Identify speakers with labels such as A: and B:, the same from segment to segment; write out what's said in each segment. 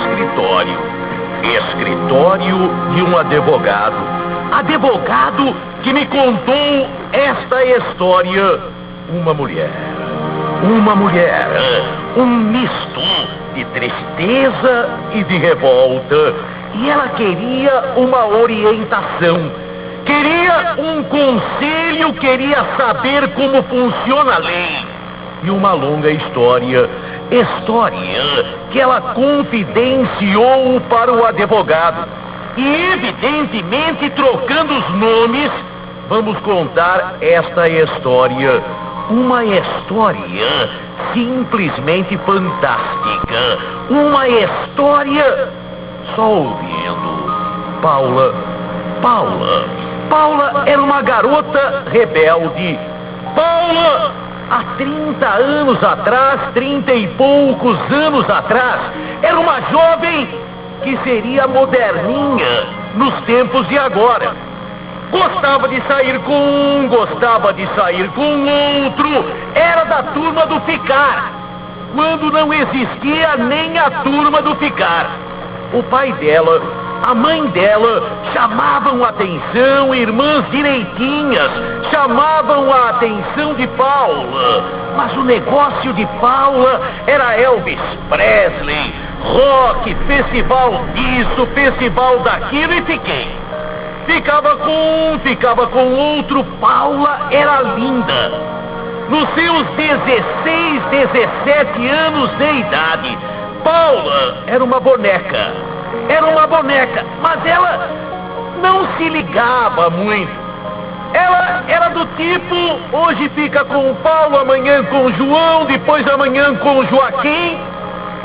A: escritório. Escritório de um advogado. Advogado que me contou esta história. Uma mulher, um misto de tristeza e de revolta. E ela queria uma orientação, queria um conselho, queria saber como funciona a lei. E uma longa história que ela confidenciou para o advogado. E evidentemente, trocando os nomes, vamos contar esta história. Uma história simplesmente fantástica. Uma história só ouvindo. Paula era uma garota rebelde. Paula, há 30 anos atrás, 30 e poucos anos atrás, era uma jovem que seria moderninha nos tempos de agora. Gostava de sair com um, gostava de sair com outro. Era da turma do ficar, quando não existia nem a turma do ficar. O pai dela, a mãe dela, chamavam a atenção, irmãs direitinhas, chamavam a atenção de Paula. Mas o negócio de Paula era Elvis Presley, rock, festival disso, festival daquilo, e ficava com um, ficava com outro. Paula era linda. Nos seus 16, 17 anos de idade, Paula era uma boneca. Mas ela não se ligava muito. Ela era do tipo, hoje fica com o Paulo, amanhã com o João, depois amanhã com o Joaquim.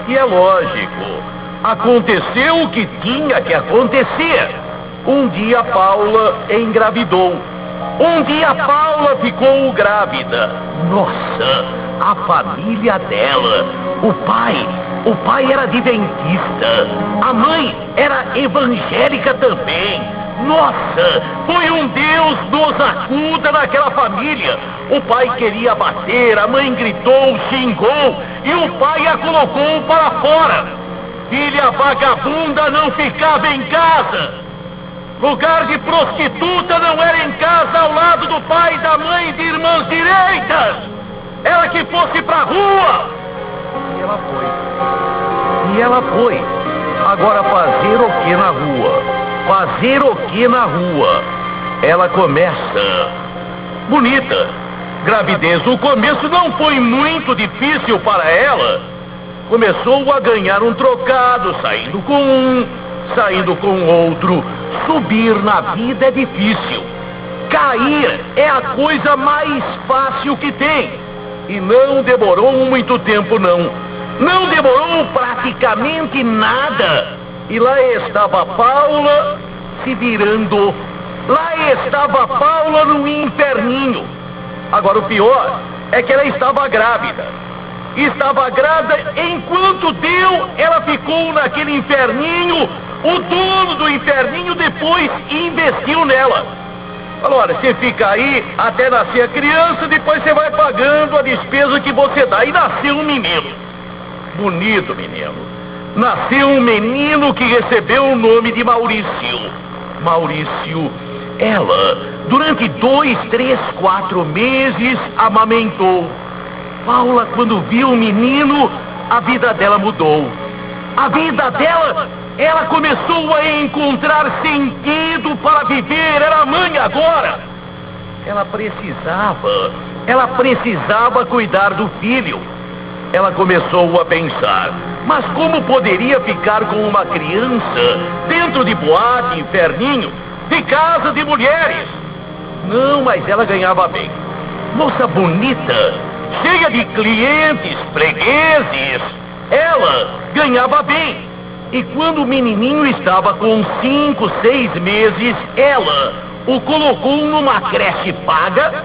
A: E é lógico, aconteceu o que tinha que acontecer. Um dia Paula engravidou. Um dia Paula ficou grávida. Nossa, a família dela, o pai era adventista, a mãe era evangélica também. Nossa, foi um Deus nos acuda naquela família. O pai queria bater, a mãe gritou, xingou, e o pai a colocou para fora. Filha vagabunda não ficava em casa. Lugar de prostituta não era em casa ao lado do pai, da mãe, de irmãs direitas. Ela que fosse pra rua. E ela foi. Agora fazer o que na rua? Fazer o que na rua? Ela começa bonita. Gravidez. O começo não foi muito difícil para ela. Começou a ganhar um trocado, saindo com um, saindo com outro. Subir na vida é difícil. Cair é a coisa mais fácil que tem. E não demorou muito tempo, não. Não demorou praticamente nada. E lá estava Paula se virando. Lá estava Paula no inferninho. Agora o pior é que ela estava grávida. Estava grávida, enquanto deu, ela ficou naquele inferninho. O dono do inferninho depois investiu nela. Falou, olha, você fica aí até nascer a criança, depois você vai pagando a despesa que você dá. E nasceu um menino. Bonito menino. Nasceu um menino que recebeu o nome de Maurício. Maurício. Ela, durante 2, 3, 4 meses, amamentou. Paula, quando viu o menino, a vida dela mudou. A vida dela, ela começou a encontrar sentido para viver. Era mãe agora. Ela precisava cuidar do filho. Ela começou a pensar, mas como poderia ficar com uma criança dentro de boate, inferninho, de casa de mulheres? Não, mas ela ganhava bem. Moça bonita, cheia de clientes, fregueses. Ela ganhava bem. E quando o menininho estava com 5, 6 meses, ela o colocou numa creche paga,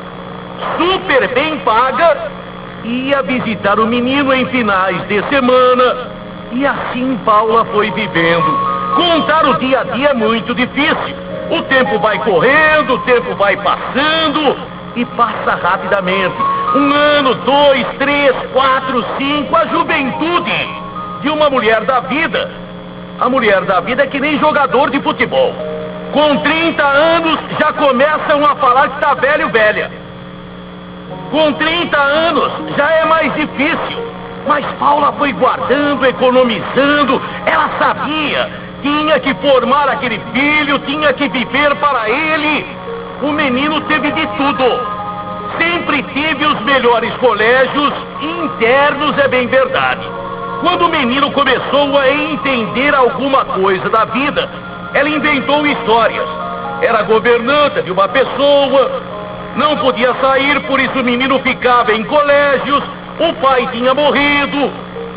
A: super bem paga, e ia visitar o menino em finais de semana. E assim Paula foi vivendo. Contar o dia a dia é muito difícil. O tempo vai correndo, o tempo vai passando e passa rapidamente. 1 ano, 2, 3, 4, 5, a juventude de uma mulher da vida A mulher da vida é que nem jogador de futebol. Com 30 anos já começam a falar que tá velho, velha. Com 30 anos já é mais difícil. Mas Paula foi guardando, economizando. Ela sabia, tinha que formar aquele filho, tinha que viver para ele. O menino teve de tudo. Sempre teve os melhores colégios internos, é bem verdade. Quando o menino começou a entender alguma coisa da vida, ela inventou histórias. Era governanta de uma pessoa, não podia sair, por isso o menino ficava em colégios, o pai tinha morrido.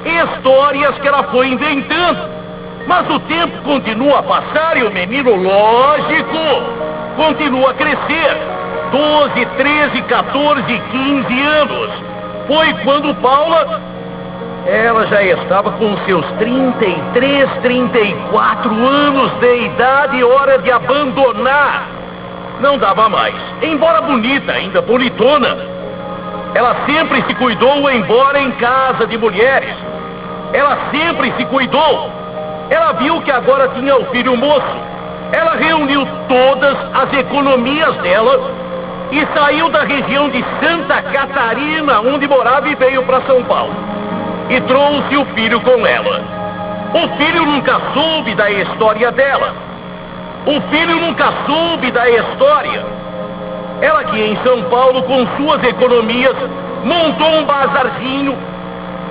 A: Histórias que ela foi inventando. Mas o tempo continua a passar e o menino, lógico, continua a crescer. 12, 13, 14, 15 anos. Foi quando Paula, ela já estava com seus 33, 34 anos de idade, hora de abandonar. Não dava mais. Embora bonita, ainda bonitona, ela sempre se cuidou, embora em casa de mulheres. Ela sempre se cuidou. Ela viu que agora tinha o filho moço. Ela reuniu todas as economias dela e saiu da região de Santa Catarina, onde morava, e veio para São Paulo. E trouxe o filho com ela. O filho nunca soube da história dela. O filho nunca soube da história. Ela aqui em São Paulo, com suas economias, montou um bazarzinho,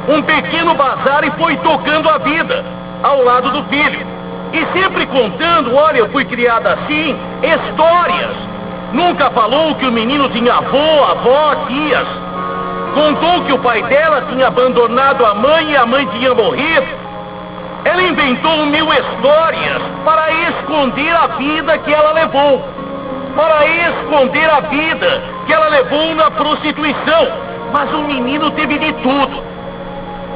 A: um pequeno bazar, e foi tocando a vida ao lado do filho. E sempre contando, olha, eu fui criada assim, histórias. Nunca falou que o menino tinha avô, avó, tias. Contou que o pai dela tinha abandonado a mãe e a mãe tinha morrido. Ela inventou 1000 histórias para esconder a vida que ela levou. Para esconder a vida que ela levou na prostituição. Mas o menino teve de tudo.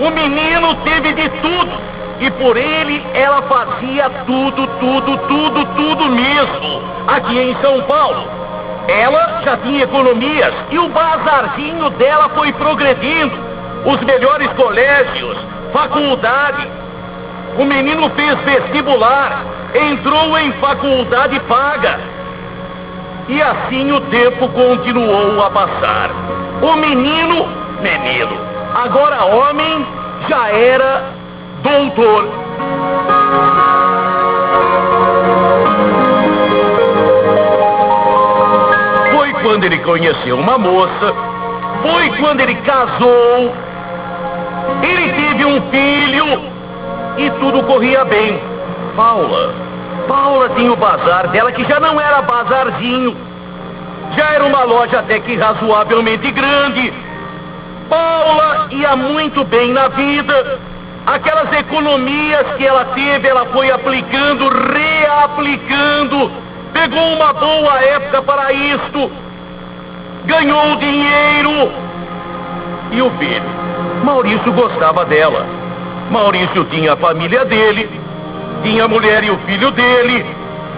A: O menino teve de tudo. E por ele, ela fazia tudo, tudo, tudo, tudo mesmo. Aqui em São Paulo. Ela já tinha economias e o bazarzinho dela foi progredindo. Os melhores colégios, faculdade. O menino fez vestibular, entrou em faculdade paga. E assim o tempo continuou a passar. O menino, agora homem, já era doutor. Foi quando ele conheceu uma moça, foi quando ele casou, ele teve um filho e tudo corria bem. Paula tinha o bazar dela, que já não era bazarzinho, já era uma loja até que razoavelmente grande. Paula ia muito bem na vida. Aquelas economias que ela teve, ela foi aplicando, reaplicando. Pegou uma boa época para isto. Ganhou dinheiro. E o filho? Maurício gostava dela. Maurício tinha a família dele, tinha a mulher e o filho dele.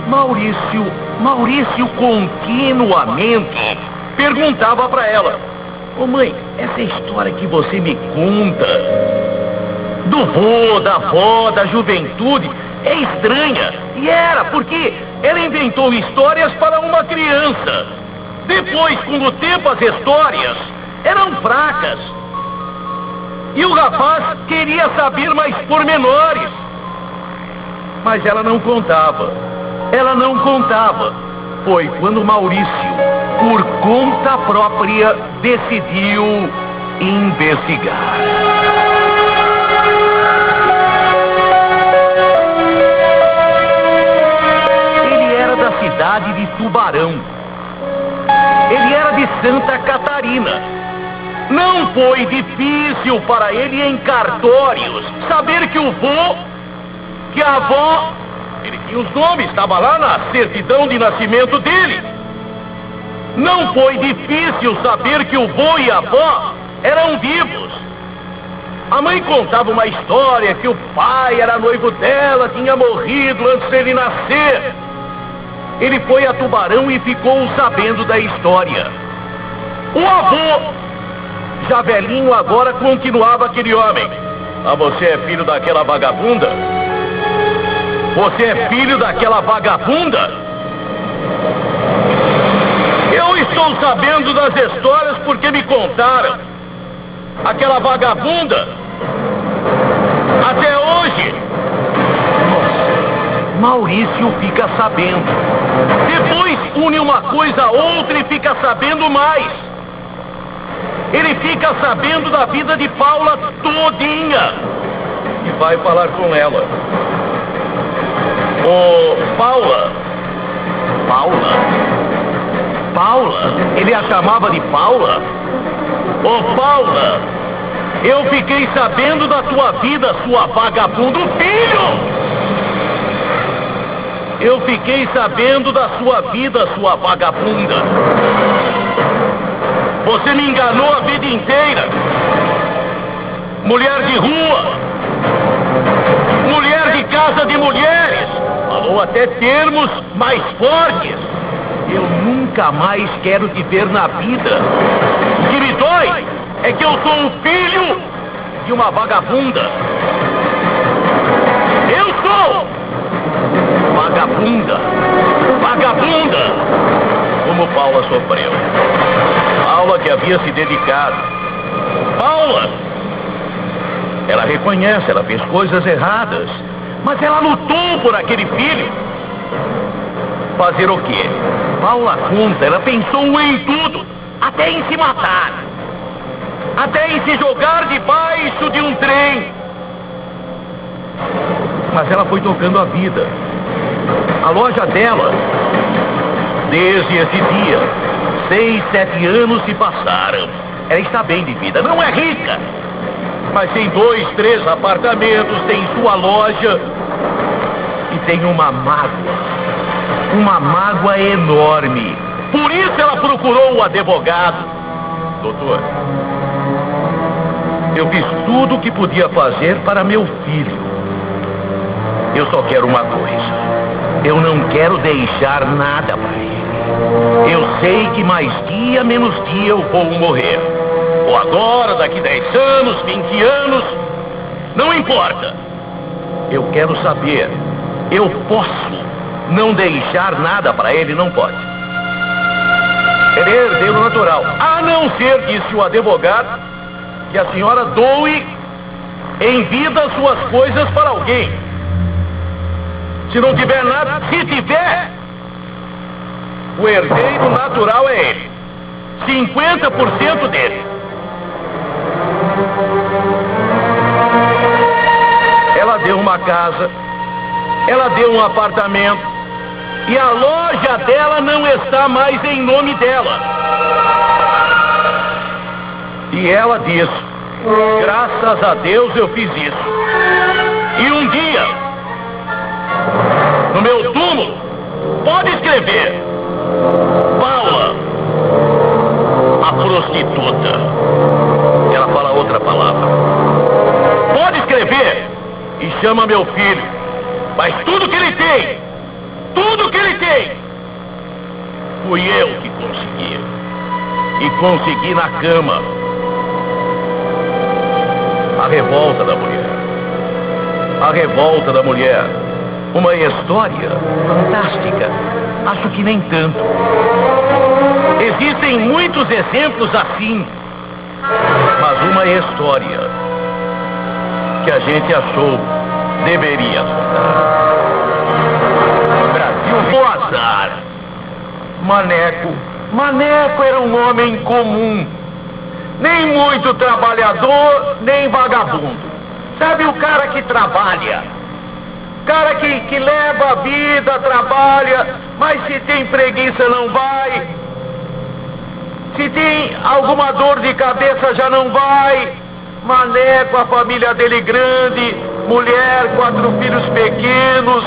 A: Maurício continuamente perguntava para ela: ô mãe, essa história que você me conta do vô, da avó, da juventude, é estranha. E era, porque ela inventou histórias para uma criança. Depois, com o tempo, as histórias eram fracas. E o rapaz queria saber mais pormenores. Mas ela não contava. Ela não contava. Foi quando Maurício, por conta própria, decidiu investigar. Cidade de Tubarão. Ele era de Santa Catarina. Não foi difícil para ele, em cartórios, saber que o vô, que a avó, ele tinha os nomes, estava lá na certidão de nascimento dele. Não foi difícil saber que o vô e a avó eram vivos. A mãe contava uma história que o pai era noivo dela, tinha morrido antes dele nascer. Ele foi a Tubarão e ficou sabendo da história. O avô, já velhinho agora, continuava aquele homem: ah, você é filho daquela vagabunda? Você é filho daquela vagabunda? Eu estou sabendo das histórias porque me contaram. Aquela vagabunda, até hoje. Nossa, Maurício fica sabendo. Depois une uma coisa a outra e fica sabendo mais. Ele fica sabendo da vida de Paula todinha. E vai falar com ela. Paula. Ele a chamava de Paula? Paula, eu fiquei sabendo da tua vida, sua vagabunda. Filho! Eu fiquei sabendo da sua vida, sua vagabunda. Você me enganou a vida inteira. Mulher de rua. Mulher de casa de mulheres. Falou até termos mais fortes. Eu nunca mais quero te ver na vida. O que me dói é que eu sou o filho de uma vagabunda. Eu sou vagabunda. Como Paula sofreu. Paula que havia se dedicado. Paula! Ela reconhece, ela fez coisas erradas. Mas ela lutou por aquele filho. Fazer o quê? Paula conta, ela pensou em tudo. Até em se matar. Até em se jogar debaixo de um trem. Mas ela foi tocando a vida. A loja dela, desde esse dia, 6, 7 anos se passaram. Ela está bem de vida, não é rica. Mas tem 2, 3 apartamentos, tem sua loja. E tem uma mágoa enorme. Por isso ela procurou o advogado. Doutor, eu fiz tudo o que podia fazer para meu filho. Eu só quero uma coisa. Eu não quero deixar nada para ele. Eu sei que mais dia menos dia eu vou morrer. Ou agora, daqui 10 anos, 20 anos. Não importa. Eu quero saber. Eu posso não deixar nada para ele? Não pode. Ele é herdeiro natural. A não ser, disse o advogado, que a senhora doe em vida suas coisas para alguém. Se não tiver nada, se tiver, o herdeiro natural é ele. 50% dele. Ela deu uma casa, ela deu um apartamento, e a loja dela não está mais em nome dela. E ela disse: graças a Deus eu fiz isso. E um dia, no meu túmulo, pode escrever: Paula, a prostituta. Ela fala outra palavra. Pode escrever e chama meu filho. Mas tudo que ele tem, fui eu que consegui. E consegui na cama. A revolta da mulher. Uma história fantástica. Acho que nem tanto. Existem muitos exemplos assim. Mas uma história que a gente achou deveria contar. Brasil, o azar. Maneco era um homem comum. Nem muito trabalhador, nem vagabundo. Sabe o cara que trabalha? Cara que leva a vida, trabalha, mas se tem preguiça não vai. Se tem alguma dor de cabeça já não vai. Maneco, a família dele grande, mulher, 4 filhos pequenos,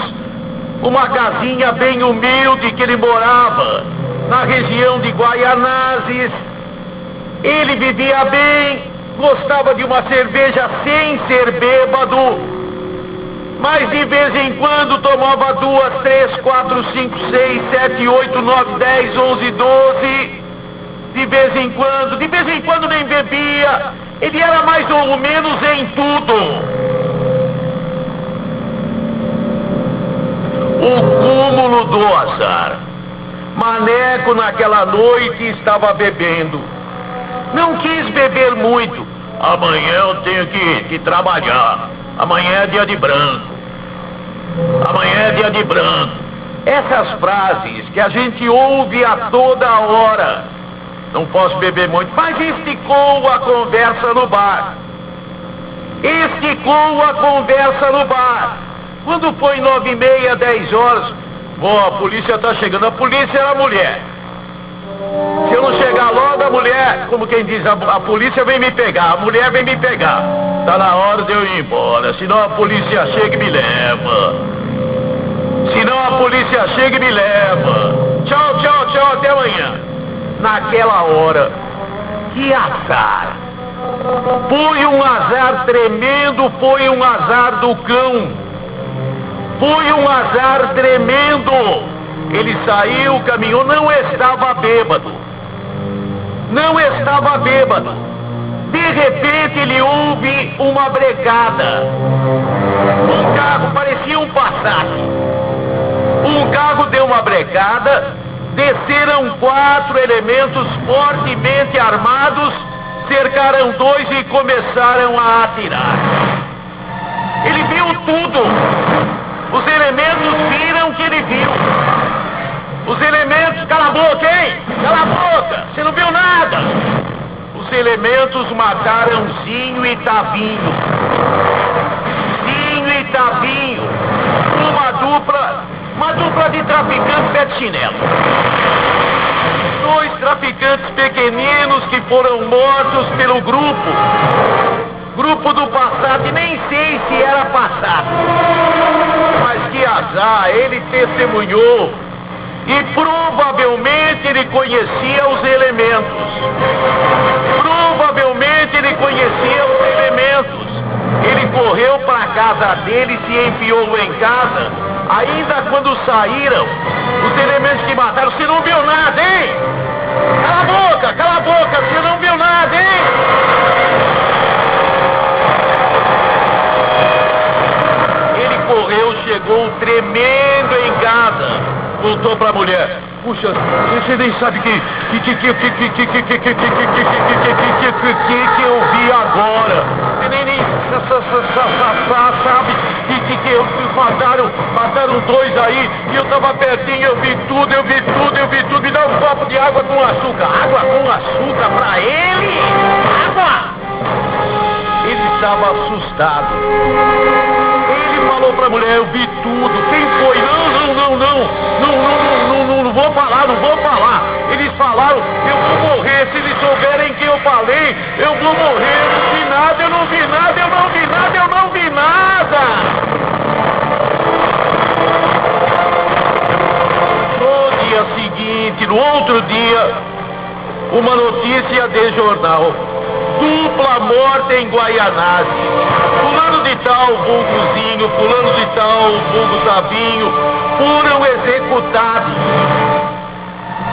A: uma casinha bem humilde que ele morava na região de Guaianazes. Ele vivia bem, gostava de uma cerveja sem ser bêbado, mas de vez em quando tomava 2, 3, 4, 5, 6, 7, 8, 9, 10, 11, 12. De vez em quando nem bebia. Ele era mais ou menos em tudo. dou azar. Maneco naquela noite estava bebendo. Não quis beber muito. Amanhã eu tenho que trabalhar. Amanhã é dia de branco. Amanhã é dia de branco. Essas frases que a gente ouve a toda hora. Não posso beber muito, mas esticou a conversa no bar. Esticou a conversa no bar. Quando foi 9h30, 10 horas, a polícia tá chegando. A polícia era a mulher. Se eu não chegar logo, a mulher, como quem diz, a polícia vem me pegar, a mulher vem me pegar. Tá na hora de eu ir embora, senão a polícia chega e me leva. Senão a polícia chega e me leva. Tchau, tchau, tchau, até amanhã. Naquela hora, que azar. Foi um azar tremendo, foi um azar do cão. Foi um azar tremendo. Ele saiu, caminhou, não estava bêbado. Não estava bêbado. De repente ele ouve uma brecada. Um carro, parecia um Passat. Um carro deu uma brecada. Desceram 4 elementos fortemente armados, cercaram 2 e começaram a atirar. Ele viu tudo. Os elementos viram que ele viu. Os elementos... Cala a boca, hein? Cala a boca! Você não viu nada! Os elementos mataram Zinho e Tavinho. Zinho e Tavinho. Uma dupla de traficantes pé de chinelo. 2 traficantes pequeninos que foram mortos pelo grupo. Grupo do Passat, nem sei se era Passat. Mas que azar, ele testemunhou. E provavelmente ele conhecia os elementos. Provavelmente ele conhecia os elementos. Ele correu para a casa dele, se enfiou em casa. Ainda quando saíram, os elementos que mataram, você não viu nada, hein? Cala a boca, você não viu nada, hein? Ele correu, chegou tremendo em casa. Voltou pra mulher. Puxa, você nem sabe que eu vi agora. Você nem sabe que mataram 2 aí. E eu tava pertinho, eu vi tudo. Me dá um copo de água com açúcar. Água com açúcar pra ele? Água! Ele estava assustado. Ele falou pra mulher, eu vi tudo. Quem foi? Não vou falar. Eles falaram, eu vou morrer. Se eles souberem que eu falei, eu vou morrer. Eu não vi nada. No dia seguinte, no outro dia, uma notícia de jornal. Dupla morte em Guaianazes. Fulano de tal, vulgozinho, fulano de tal, vulgo Tavinho, foram executados.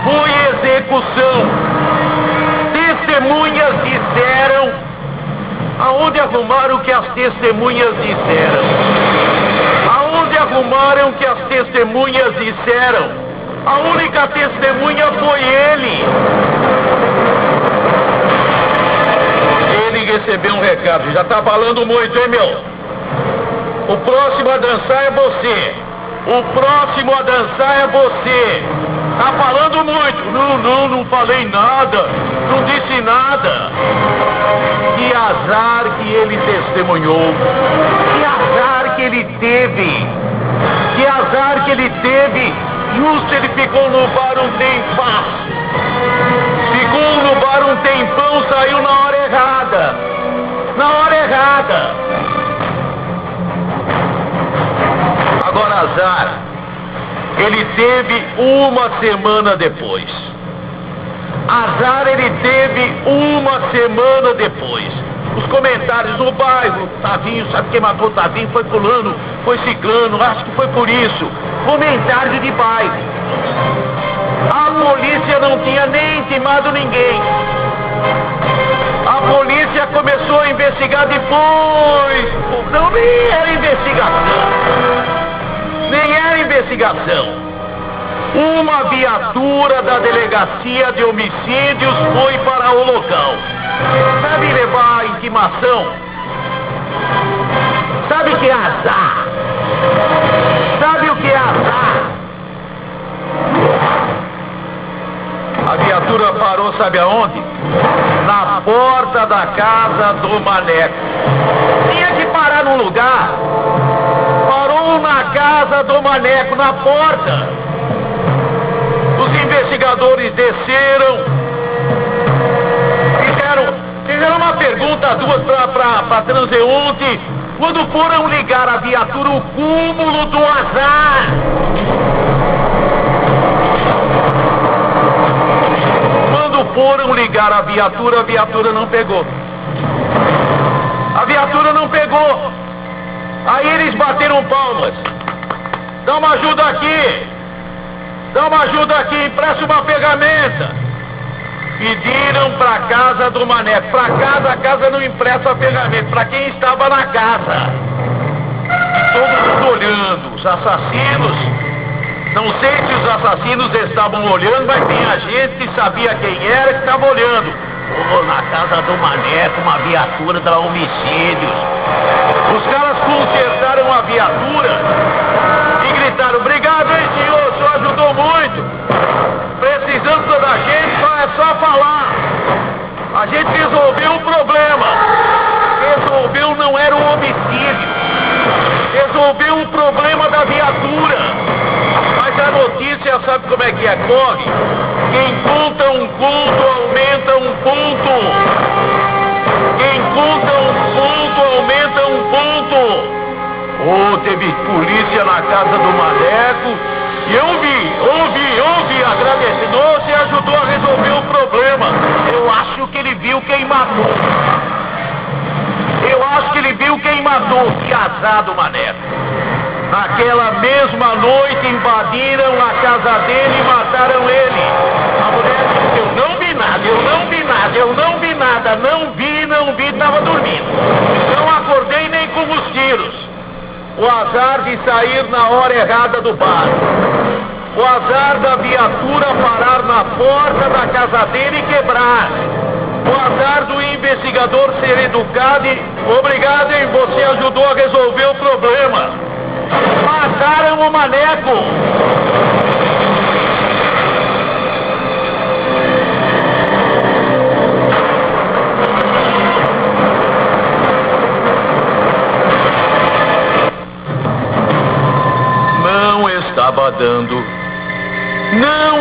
A: Foi execução. Testemunhas disseram. Aonde arrumaram que as testemunhas disseram? Aonde arrumaram que as testemunhas disseram? A única testemunha foi ele. Ele recebeu um recado. Já tá falando muito, hein, meu? O próximo a dançar é você. O próximo a dançar é você. Tá falando muito. Não falei nada. Não disse nada. Que azar que ele testemunhou. Que azar que ele teve. Que azar que ele teve. Justo ele ficou no bar um tempasso. Ficou no bar um tempão, saiu na hora errada. Na hora errada. Agora azar. Ele teve uma semana depois. Azar ele teve uma semana depois. Os comentários no bairro, Tavinho, sabe quem matou Tavinho? Foi fulano, foi ciclano, acho que foi por isso. Comentário de bairro. A polícia não tinha nem intimado ninguém. A polícia começou a investigar depois. Não, nem era investigação. Nem era investigação. uma viatura da Delegacia de Homicídios foi para o local. Sabe levar a intimação? Sabe o que é azar? Sabe o que é azar? A viatura parou, sabe aonde? Na porta da casa do Maneco. Tinha que parar num lugar. Parou na casa do Maneco, na porta. Os investigadores desceram, fizeram uma pergunta, duas para transeunte. Quando foram ligar a viatura, o cúmulo do azar. Quando foram ligar a viatura não pegou. A viatura não pegou. Aí eles bateram palmas. Dá uma ajuda aqui. Dá uma ajuda aqui, empresta uma ferramenta. Pediram para casa do Maneco. Para casa, a casa não empresta a ferramenta. Para quem estava na casa. E todo mundo olhando. Os assassinos. Não sei se os assassinos estavam olhando, mas tinha gente que sabia quem era que estava olhando. Oh, na casa do Maneco, uma viatura da Homicídios. Os caras consertaram a viatura e gritaram: obrigado, hein, senhor, o senhor ajudou muito. Precisando da gente, é só falar. A gente resolveu o problema. Resolveu, não era um homicídio. Resolveu o problema da viatura. Mas a notícia, sabe como é que é? Corre. Quem conta um ponto, aumenta um ponto. Quem conta um ponto, aumenta um ponto. Oh, teve polícia na casa do Maneco. E eu ouvi, agradecendo. Oh, você ajudou a resolver o problema. Eu acho que ele viu quem matou. Eu acho que ele viu quem matou. Que azar do Maneco. Naquela mesma noite invadiram a casa dele e mataram ele. A mulher disse: eu não vi nada, não vi, estava dormindo. Não acordei nem com os tiros. O azar de sair na hora errada do bar. O azar da viatura parar na porta da casa dele e quebrar. O azar do investigador ser educado e... obrigado, hein, você ajudou a resolver o problema. Mataram o Maneco. Não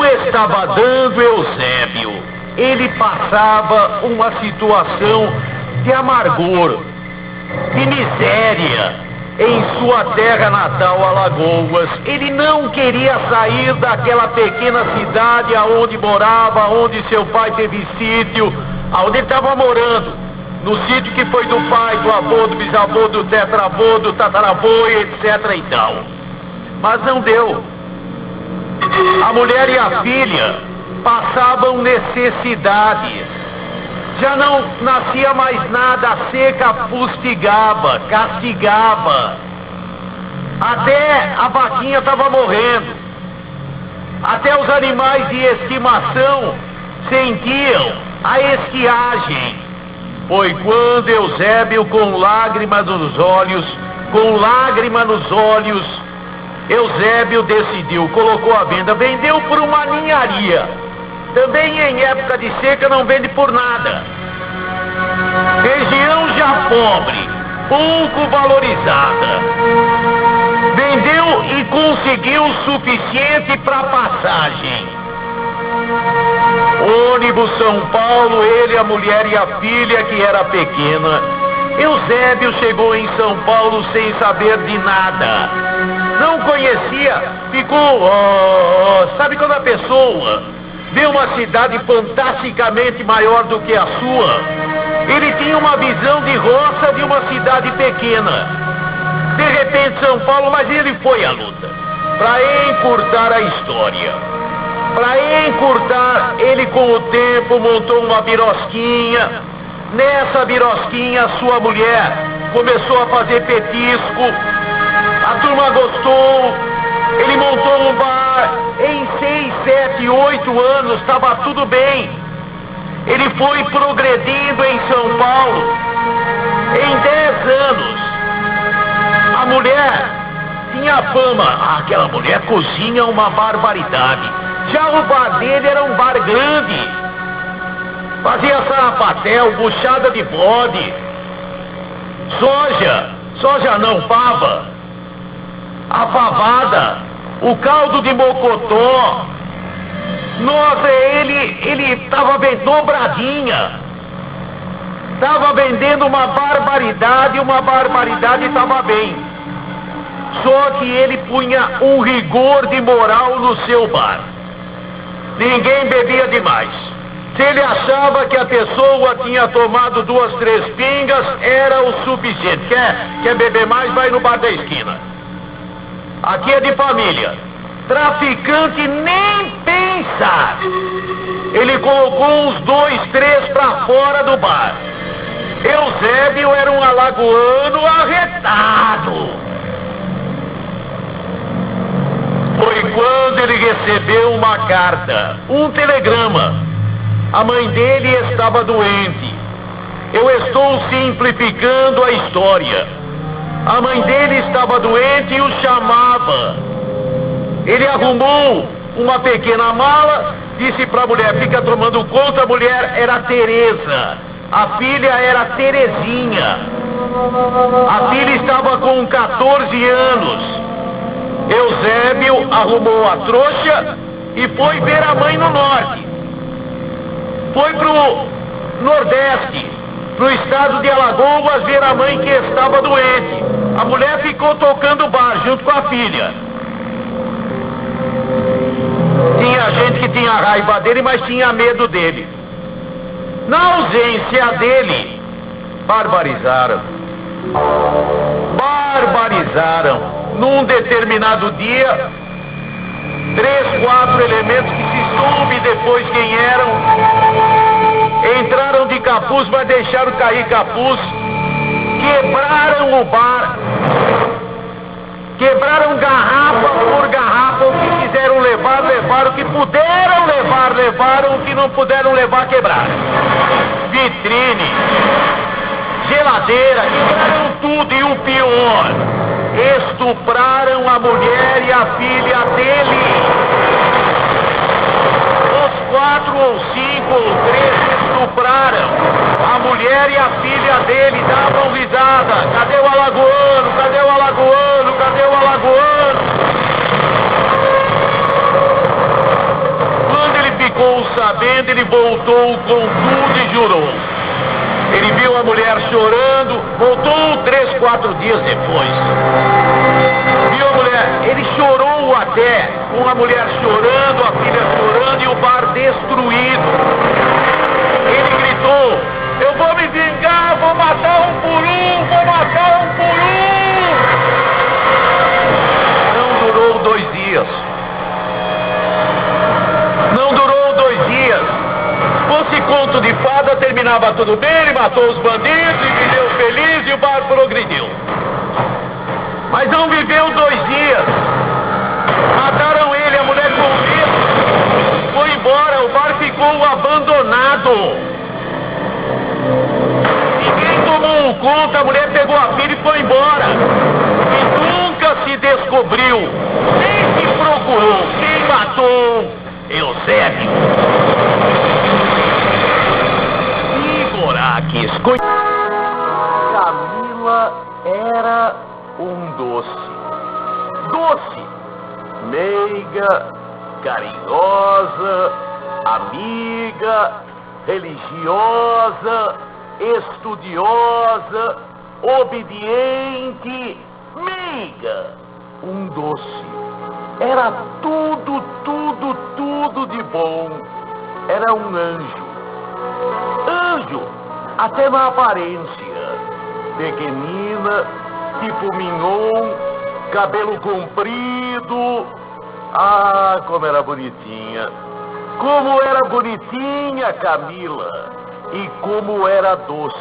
A: estava dando Eusébio. Ele passava uma situação de amargor, de miséria em sua terra natal, Alagoas. Ele não queria sair daquela pequena cidade aonde morava, onde seu pai teve sítio, aonde ele estava morando, no sítio que foi do pai, do avô, do bisavô, do tetravô, do tataravô, etc e tal. Mas não deu. A mulher e a filha passavam necessidades. Já não nascia mais nada, a seca fustigava, castigava. Até a vaquinha estava morrendo. Até os animais de estimação sentiam a estiagem. Foi quando Eusébio, com lágrima nos olhos, Eusébio decidiu, colocou à venda, vendeu por uma ninharia. Também em época de seca não vende por nada. Região já pobre, pouco valorizada. Vendeu e conseguiu o suficiente para passagem. Ônibus São Paulo, ele, a mulher e a filha, que era pequena. Eusébio chegou em São Paulo sem saber de nada. Não conhecia, ficou... sabe quando a pessoa vê uma cidade fantasticamente maior do que a sua? Ele tinha uma visão de roça de uma cidade pequena. De repente São Paulo, mas ele foi à luta. Para encurtar a história. Para encurtar, ele com o tempo montou uma birosquinha. Nessa birosquinha, sua mulher começou a fazer petisco. A turma gostou. Ele montou um bar em 7, 8 anos, estava tudo bem. Ele foi progredindo em São Paulo. Em 10 anos, a mulher tinha fama. Aquela mulher cozinha uma barbaridade. Já o bar dele era um bar grande. Fazia sarapatel, buchada de bode, soja não, fava, a favada, o caldo de mocotó. Nossa, ele estava vendendo dobradinha. Estava vendendo uma barbaridade estava bem. Só que ele punha um rigor de moral no seu bar. Ninguém bebia demais. Se ele achava que a pessoa tinha tomado 2, 3 pingas, era o suficiente. Quer beber mais, vai no bar da esquina. Aqui é de família. Traficante nem pensar. Ele colocou uns 2, 3 pra fora do bar. Eusébio era um alagoano arretado. Foi quando ele recebeu uma carta, um telegrama. A mãe dele estava doente. Eu estou simplificando a história. A mãe dele estava doente e o chamava. Ele arrumou uma pequena mala, disse para a mulher, fica tomando conta. A mulher era Teresa, a filha era Terezinha. A filha estava com 14 anos. Eusébio arrumou a trouxa e foi ver a mãe no norte. Foi pro Nordeste, pro estado de Alagoas, ver a mãe que estava doente. A mulher ficou tocando bar junto com a filha. Tinha gente que tinha raiva dele, mas tinha medo dele. Na ausência dele, barbarizaram. Num determinado dia, 3, 4 elementos que se soube depois quem eram, entraram de capuz, mas deixaram cair capuz, quebraram o bar, quebraram garrafa por garrafa. O que quiseram levar, levaram. O que puderam levar, levaram. O que não puderam levar, quebraram. Vitrine, geladeira, quebraram tudo. E o pior, estupraram a mulher e a filha dele. Os 4 ou 5 ou 3 estupraram a mulher e a filha dele. Davam risada. Cadê o alagoano? Cadê o alagoano? Cadê o alagoano? Quando ele ficou sabendo, ele voltou com tudo e jurou. Ele viu a mulher chorando, voltou 3, 4 dias depois. Viu a mulher, ele chorou até, com a mulher chorando, a filha chorando e o bar destruído. Ele gritou, eu vou me vingar, vou matar um por um, vou matar um por um. Não durou 2 dias. Não durou 2 dias. Fosse conto de fada, terminava tudo bem, ele matou os bandidos e viveu feliz e o bar progrediu. Mas não viveu 2 dias. Mataram ele, a mulher com medo. Foi embora, o bar ficou abandonado. Ninguém tomou conta, a mulher pegou a filha e foi embora. E nunca se descobriu, nem se procurou quem matou Eusébio. Camila era um doce. Doce, meiga, carinhosa, amiga, religiosa, estudiosa, obediente, meiga, um doce. Era tudo, tudo, tudo de bom. Era um anjo. Anjo, até na aparência. Pequenina, tipo mignon, cabelo comprido. Ah, como era bonitinha. Como era bonitinha, Camila. E como era doce.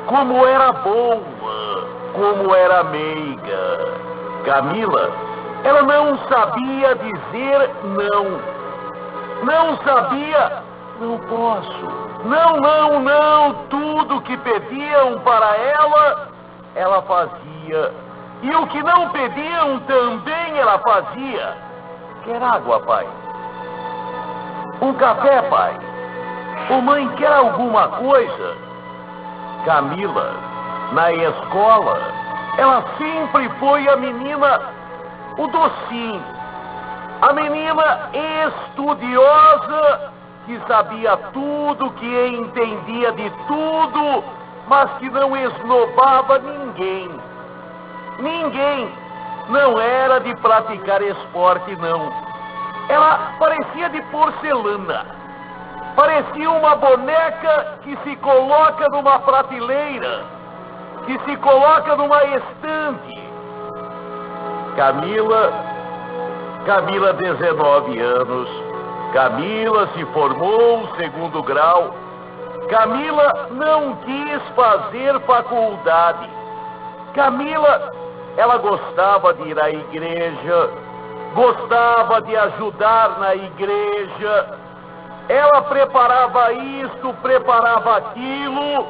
A: Como era boa. Como era meiga. Camila, ela não sabia dizer não. Não sabia, não posso. Não, não, não, tudo que pediam para ela fazia. E o que não pediam também ela fazia. Quer água, pai? Um café, pai? Ô mãe, quer alguma coisa? Camila, na escola, ela sempre foi a menina, o docinho. A menina estudiosa, que sabia tudo, que entendia de tudo, mas que não esnobava ninguém. Ninguém. Não era de praticar esporte, não. Ela parecia de porcelana. Parecia uma boneca que se coloca numa prateleira, que se coloca numa estante. Camila, 19 anos. Camila se formou segundo grau. Camila não quis fazer faculdade. Camila, ela gostava de ir à igreja, gostava de ajudar na igreja. Ela preparava isto, preparava aquilo.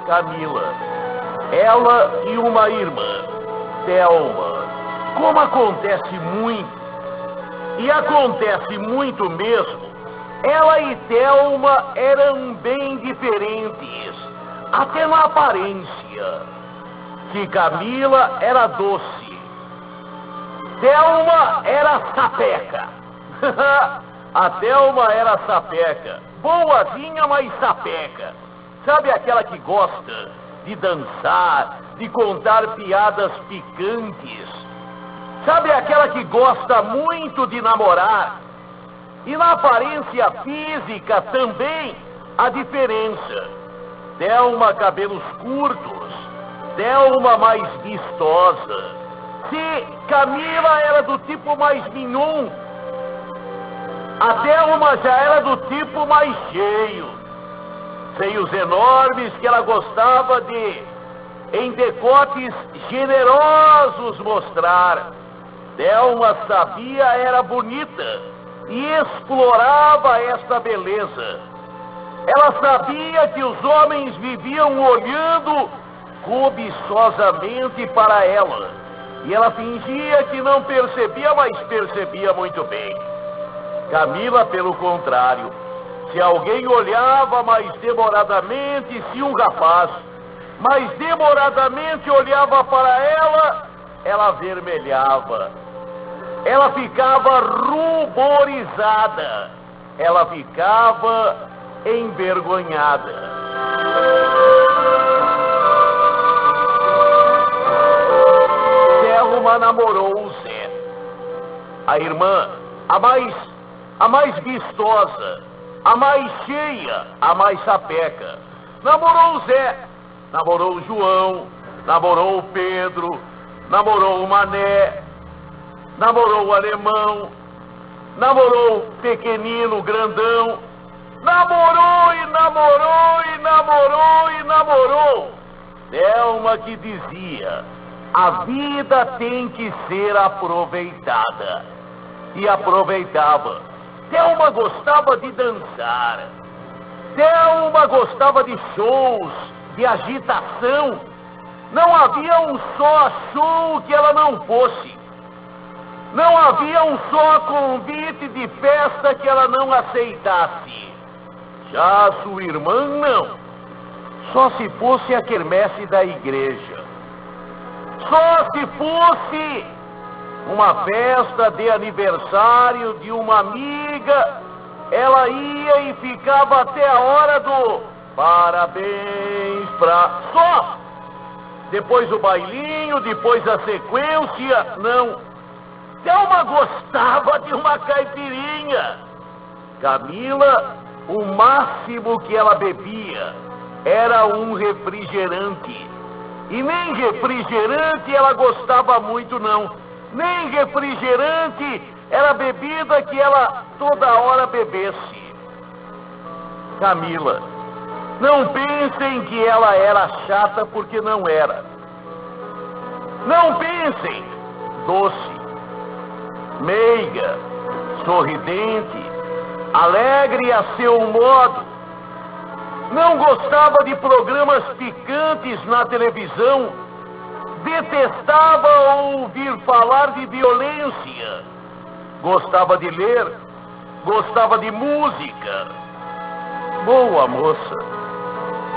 A: Camila, ela e uma irmã, Thelma, como acontece muito, e acontece muito mesmo, ela e Thelma eram bem diferentes, até na aparência. Que Camila era doce, Thelma era sapeca. A Thelma era sapeca, boazinha, mas sapeca. Sabe aquela que gosta de dançar, de contar piadas picantes? Sabe aquela que gosta muito de namorar? E na aparência física também a diferença. Thelma, cabelos curtos. Thelma, mais vistosa. Se Camila era do tipo mais mignon, a Thelma já era do tipo mais cheio. Seios enormes que ela gostava de, em decotes generosos, mostrar. Thelma sabia era bonita e explorava esta beleza. Ela sabia que os homens viviam olhando cobiçosamente para ela. E ela fingia que não percebia, mas percebia muito bem. Camila, pelo contrário, se alguém olhava mais demoradamente, se um rapaz mais demoradamente olhava para ela vermelhava. Ela ficava ruborizada. Ela ficava envergonhada. Thelma namorou o Zé. A irmã, a mais vistosa, a mais cheia, a mais sapeca. Namorou o Zé, namorou o João, namorou o Pedro, namorou o Mané, namorou o Alemão, namorou o pequenino, o grandão. Namorou e namorou e namorou e namorou. Thelma que dizia: a vida tem que ser aproveitada. E aproveitava. Thelma gostava de dançar. Thelma gostava de shows, de agitação. Não havia um só show que ela não fosse. Não havia um só convite de festa que ela não aceitasse. Já a sua irmã, não. Só se fosse a quermesse da igreja. Só se fosse uma festa de aniversário de uma amiga, ela ia e ficava até a hora do parabéns pra... Só! Depois o bailinho, depois a sequência, não. Thelma gostava de uma caipirinha. Camila, o máximo que ela bebia era um refrigerante. E nem refrigerante ela gostava muito, não. Nem refrigerante era bebida que ela toda hora bebesse. Camila, não pensem que ela era chata, porque não era. Não pensem. Doce, meiga, sorridente, alegre a seu modo. Não gostava de programas picantes na televisão. Detestava ouvir falar de violência. Gostava de ler. Gostava de música. Boa moça.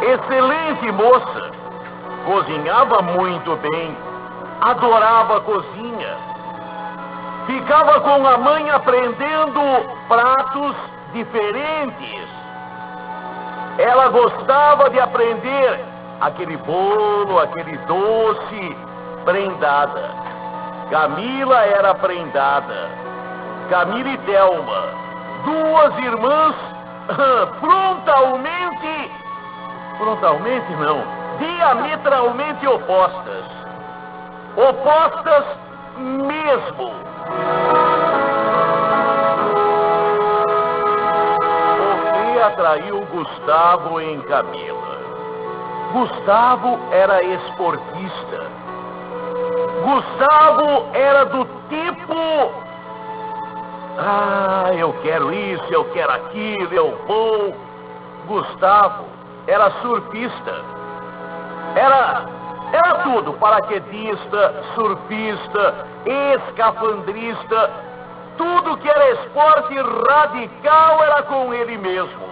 A: Excelente moça. Cozinhava muito bem. Adorava a cozinha. Ficava com a mãe aprendendo pratos diferentes. Ela gostava de aprender aquele bolo, aquele doce, prendada. Camila era prendada. Camila e Thelma, duas irmãs diametralmente opostas. Opostas mesmo. O que atraiu Gustavo em Camila? Gustavo era esportista. Gustavo era do tipo... eu quero isso, eu quero aquilo, eu vou. Gustavo era surfista. Era tudo, paraquedista, surfista, escafandrista. Tudo que era esporte radical era com ele mesmo.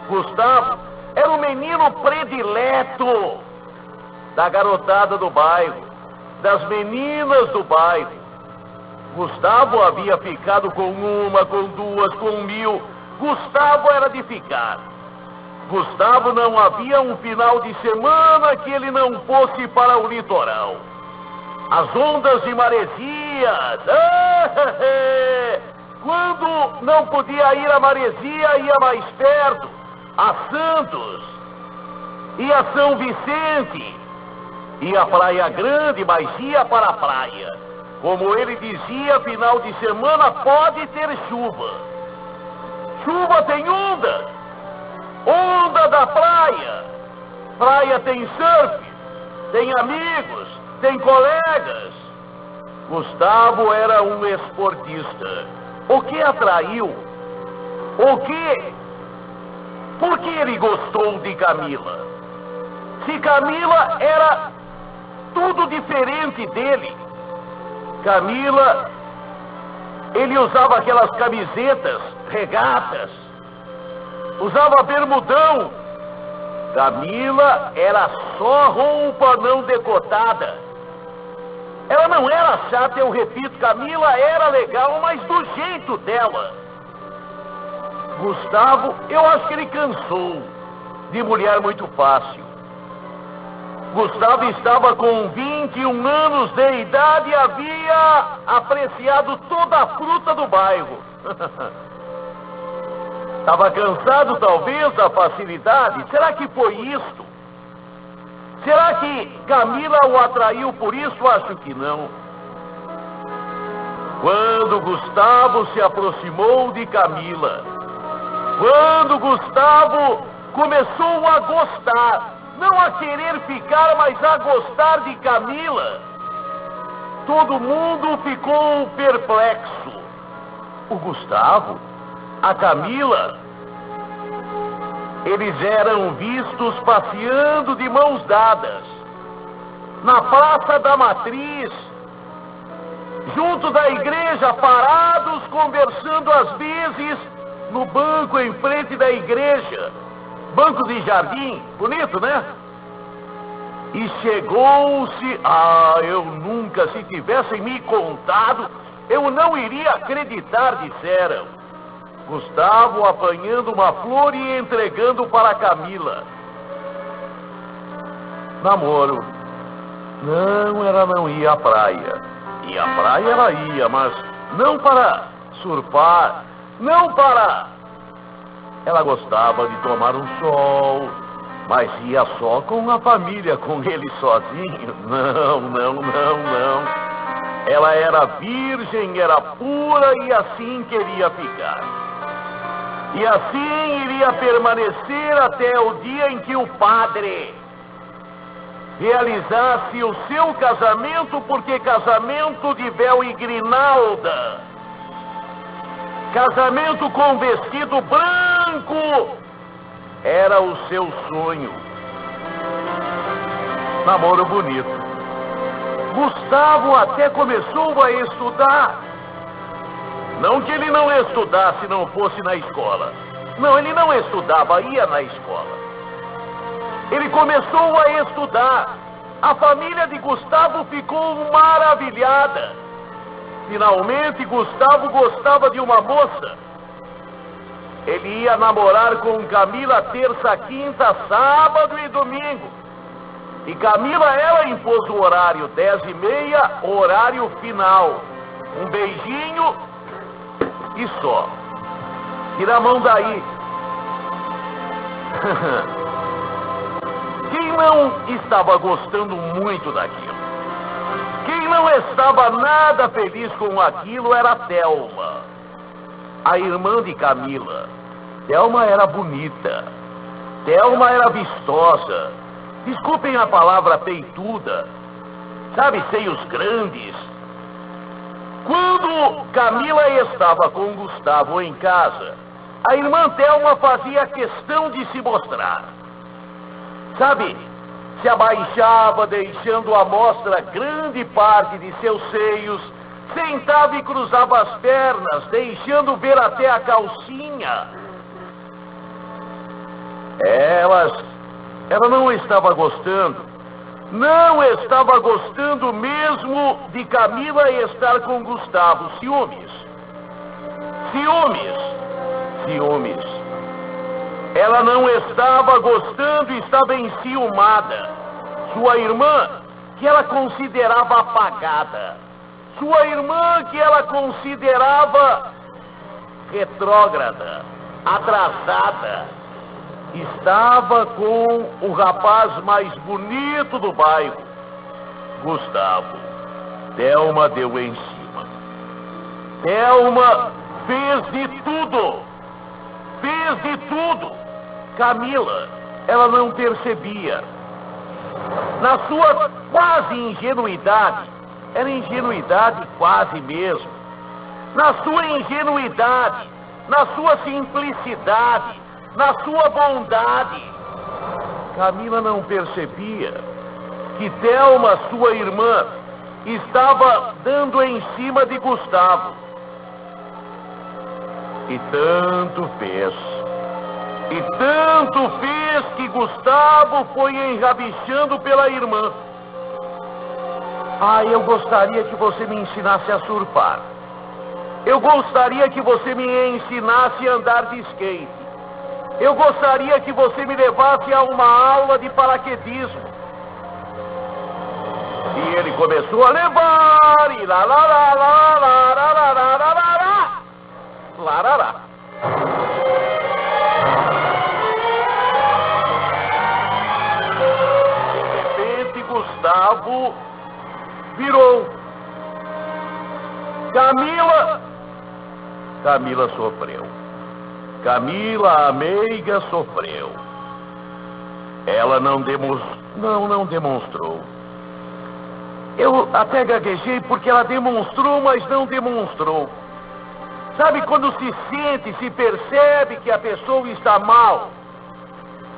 A: Gustavo era o menino predileto da garotada do bairro, das meninas do bairro. Gustavo havia ficado com uma, com duas, com 1000. Gustavo era de ficar. Gustavo não havia um final de semana que ele não fosse para o litoral. As ondas de maresias. Quando não podia ir a Maresia, ia mais perto. A Santos. Ia a São Vicente. Ia a Praia Grande, mas ia para a praia. Como ele dizia, final de semana pode ter chuva. Chuva tem onda. Onda da praia. Praia tem surf. Tem amigos. Tem colegas. Gustavo era um esportista. O que atraiu? Por que ele gostou de Camila? Se Camila era tudo diferente dele. Camila, ele usava aquelas camisetas, regatas, usava bermudão. Camila era só roupa não decotada. Ela não era chata, eu repito, Camila era legal, mas do jeito dela. Gustavo, eu acho que ele cansou de mulher muito fácil. Gustavo estava com 21 anos de idade e havia apreciado toda a fruta do bairro. Estava cansado, talvez, da facilidade. Será que foi isto? Será que Camila o atraiu por isso? Acho que não. Quando Gustavo se aproximou de Camila, quando Gustavo começou a gostar, não a querer ficar, mas a gostar de Camila, todo mundo ficou perplexo. O Gustavo, a Camila, eles eram vistos passeando de mãos dadas na Praça da Matriz, junto da igreja, parados, conversando às vezes no banco em frente da igreja. Banco de jardim, bonito, né? E chegou-se... eu nunca, se tivessem me contado, eu não iria acreditar, disseram. Gustavo apanhando uma flor e entregando para Camila. Namoro. Não, ela não ia à praia. E à praia ela ia, mas não para surfar, não para... Ela gostava de tomar um sol, mas ia só com a família, com ele sozinho. Não. Ela era virgem, era pura e assim queria ficar. E assim iria permanecer até o dia em que o padre realizasse o seu casamento, porque casamento de véu e grinalda. Casamento com vestido branco era o seu sonho. Namoro bonito. Gustavo até começou a estudar. Não que ele não estudasse se não fosse na escola. Não, ele não estudava, ia na escola. Ele começou a estudar. A família de Gustavo ficou maravilhada. Finalmente, Gustavo gostava de uma moça. Ele ia namorar com Camila terça, quinta, sábado e domingo. E Camila, ela impôs o horário 10h30, horário final. Um beijinho e só. Tira a mão daí. Quem não estava gostando muito daquilo? Quem não estava nada feliz com aquilo era Thelma, a irmã de Camila. Thelma era bonita. Thelma era vistosa. Desculpem a palavra peituda. Sabe, seios grandes. Quando Camila estava com Gustavo em casa, a irmã Thelma fazia questão de se mostrar. Sabe, se abaixava, deixando à mostra grande parte de seus seios, sentava e cruzava as pernas, deixando ver até a calcinha. Ela não estava gostando. Não estava gostando mesmo de Camila estar com Gustavo. Ciúmes. Ela não estava gostando e estava enciumada. Sua irmã, que ela considerava apagada. Sua irmã, que ela considerava retrógrada, atrasada, estava com o rapaz mais bonito do bairro, Gustavo. Thelma deu em cima. Thelma fez de tudo. Camila, ela não percebia. Na sua quase ingenuidade, era ingenuidade quase mesmo. Na sua ingenuidade, na sua simplicidade, na sua bondade, Camila não percebia que Thelma, sua irmã, estava dando em cima de Gustavo. E tanto fez que Gustavo foi enrabixando pela irmã. Eu gostaria que você me ensinasse a surfar. Eu gostaria que você me ensinasse a andar de skate. Eu gostaria que você me levasse a uma aula de paraquedismo. E ele começou a levar e larará. De repente, Gustavo virou. Camila sofreu. Camila, a meiga, sofreu. Ela não demonstrou. Eu até gaguejei porque ela demonstrou, mas não demonstrou. Sabe quando se sente, se percebe que a pessoa está mal,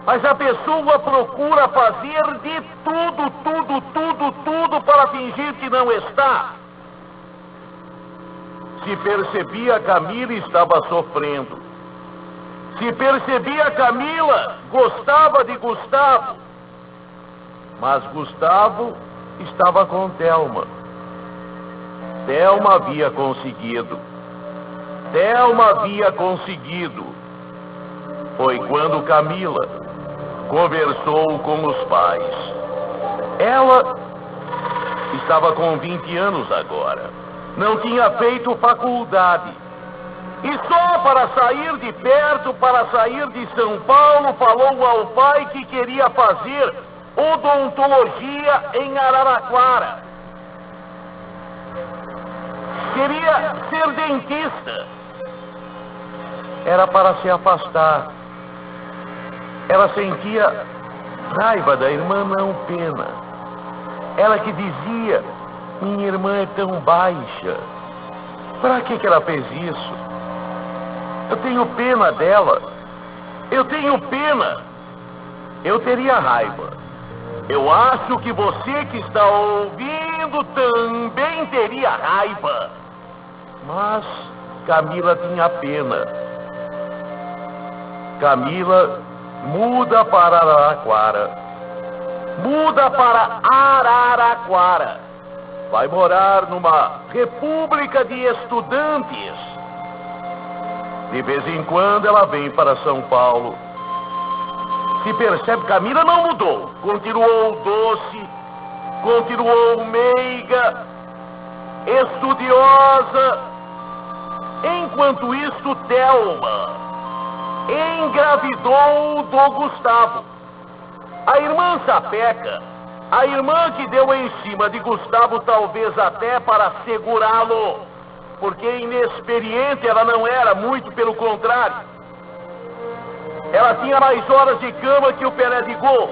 A: mas a pessoa procura fazer de tudo para fingir que não está? Se percebia, Camila estava sofrendo. Se percebia, Camila gostava de Gustavo. Mas Gustavo estava com Thelma. Thelma havia conseguido. Foi quando Camila conversou com os pais. Ela estava com 20 anos agora. Não tinha feito faculdade. E só para sair de perto, para sair de São Paulo, falou ao pai que queria fazer odontologia em Araraquara. Queria ser dentista. Era para se afastar. Ela sentia raiva da irmã, não pena. Ela que dizia: minha irmã é tão baixa. Para que ela fez isso? Eu tenho pena dela. Eu tenho pena. Eu teria raiva. Eu acho que você que está ouvindo também teria raiva. Mas Camila tinha pena. Camila muda para Araraquara. Muda para Araraquara. Vai morar numa república de estudantes. De vez em quando ela vem para São Paulo. Se percebe, Camila não mudou. Continuou doce, continuou meiga, estudiosa. Enquanto isso, Thelma engravidou do Gustavo. A irmã Sapeca, a irmã que deu em cima de Gustavo, talvez até para segurá-lo, porque inexperiente ela não era, muito pelo contrário. Ela tinha mais horas de cama que o Pelé de gol.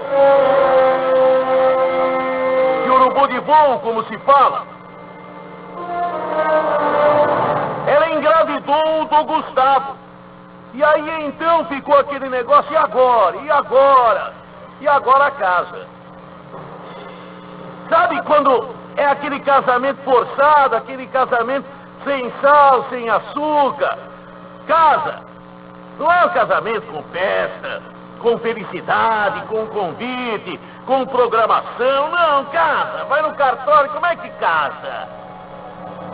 A: Que urubu de voo, como se fala. Ela engravidou do Gustavo. E aí então ficou aquele negócio, e agora? E agora? E agora a casa? Sabe quando é aquele casamento forçado, aquele casamento sem sal, sem açúcar? Casa. Não é um casamento com festa, com felicidade, com convite, com programação. Não, casa. Vai no cartório, como é que casa?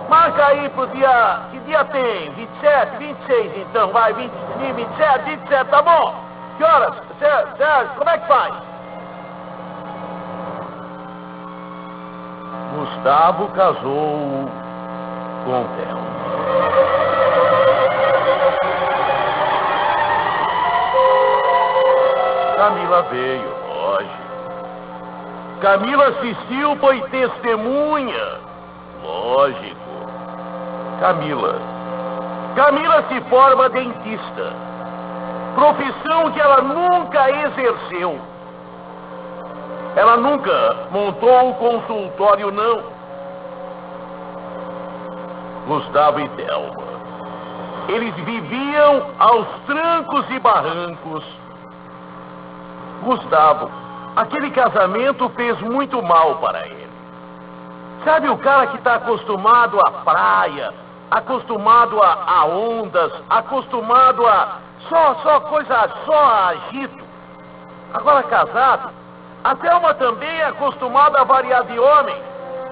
A: Marca aí pro dia... Que dia tem? 27, 26 então, vai, 27, 27, tá bom? Que horas? Sérgio, como é que faz? Gustavo casou com Thelma. Camila veio, lógico. Camila assistiu, foi testemunha, lógico. Camila se forma dentista, profissão que ela nunca exerceu. Ela nunca montou um consultório, não. Gustavo e Thelma, eles viviam aos trancos e barrancos. Gustavo, aquele casamento fez muito mal para ele. Sabe o cara que está acostumado à praia, acostumado a ondas, acostumado a só agito. Agora casado, a Thelma também é acostumada a variar de homem,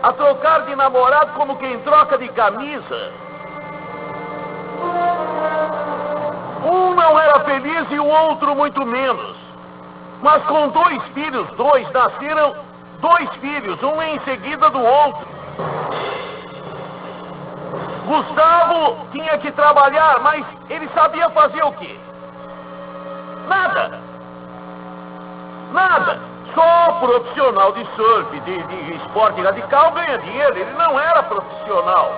A: a trocar de namorado como quem troca de camisa. Um não era feliz e o outro muito menos. Mas com dois filhos, nasceram dois filhos, um em seguida do outro. Gustavo tinha que trabalhar, mas ele sabia fazer o quê? Nada. Só profissional de surf, de esporte radical ganha dinheiro. Ele não era profissional.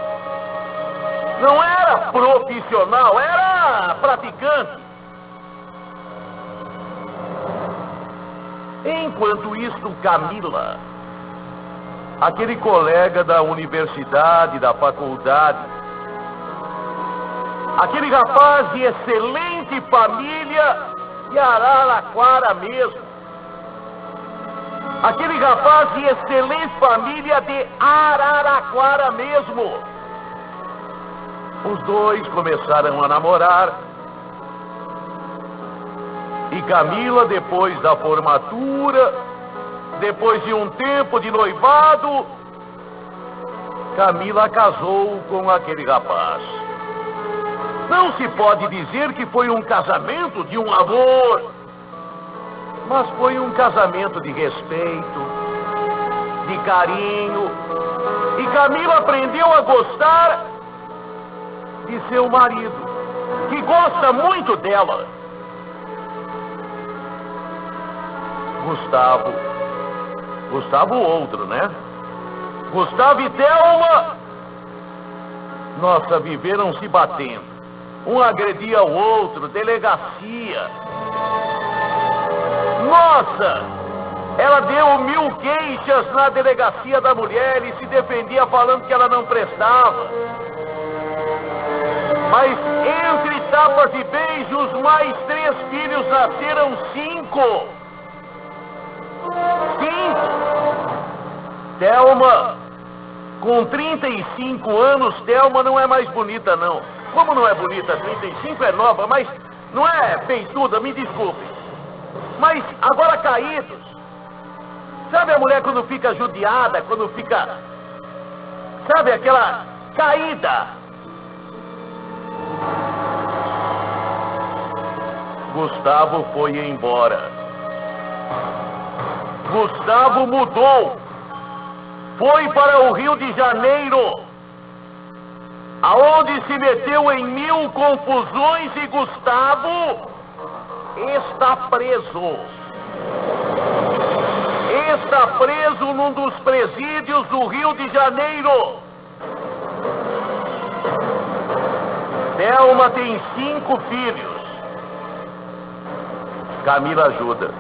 A: Não era profissional, era praticante. Enquanto isso, Camila, aquele colega da universidade, da faculdade, aquele rapaz de excelente família de Araraquara mesmo, aquele rapaz de excelente família de Araraquara mesmo, os dois começaram a namorar. E Camila, depois da formatura, depois de um tempo de noivado, Camila casou com aquele rapaz. Não se pode dizer que foi um casamento de um amor, mas foi um casamento de respeito, de carinho. E Camila aprendeu a gostar de seu marido, que gosta muito dela. Gustavo outro, né? Gustavo e Thelma, nossa, viveram se batendo. Um agredia o outro, delegacia. Nossa, ela deu 1000 queixas na delegacia da mulher e se defendia falando que ela não prestava. Mas entre tapas e beijos, mais 3 filhos nasceram 5. 5! Thelma, com 35 anos, Thelma não é mais bonita, não. Como não é bonita? 35 é nova, mas não é peituda, me desculpe. Mas agora caídos. Sabe a mulher quando fica judiada, quando fica... Sabe aquela caída? Gustavo foi embora. Gustavo mudou. Foi para o Rio de Janeiro, aonde se meteu em 1000 confusões e Gustavo está preso. Está preso num dos presídios do Rio de Janeiro. Thelma tem 5 filhos. Camila ajuda.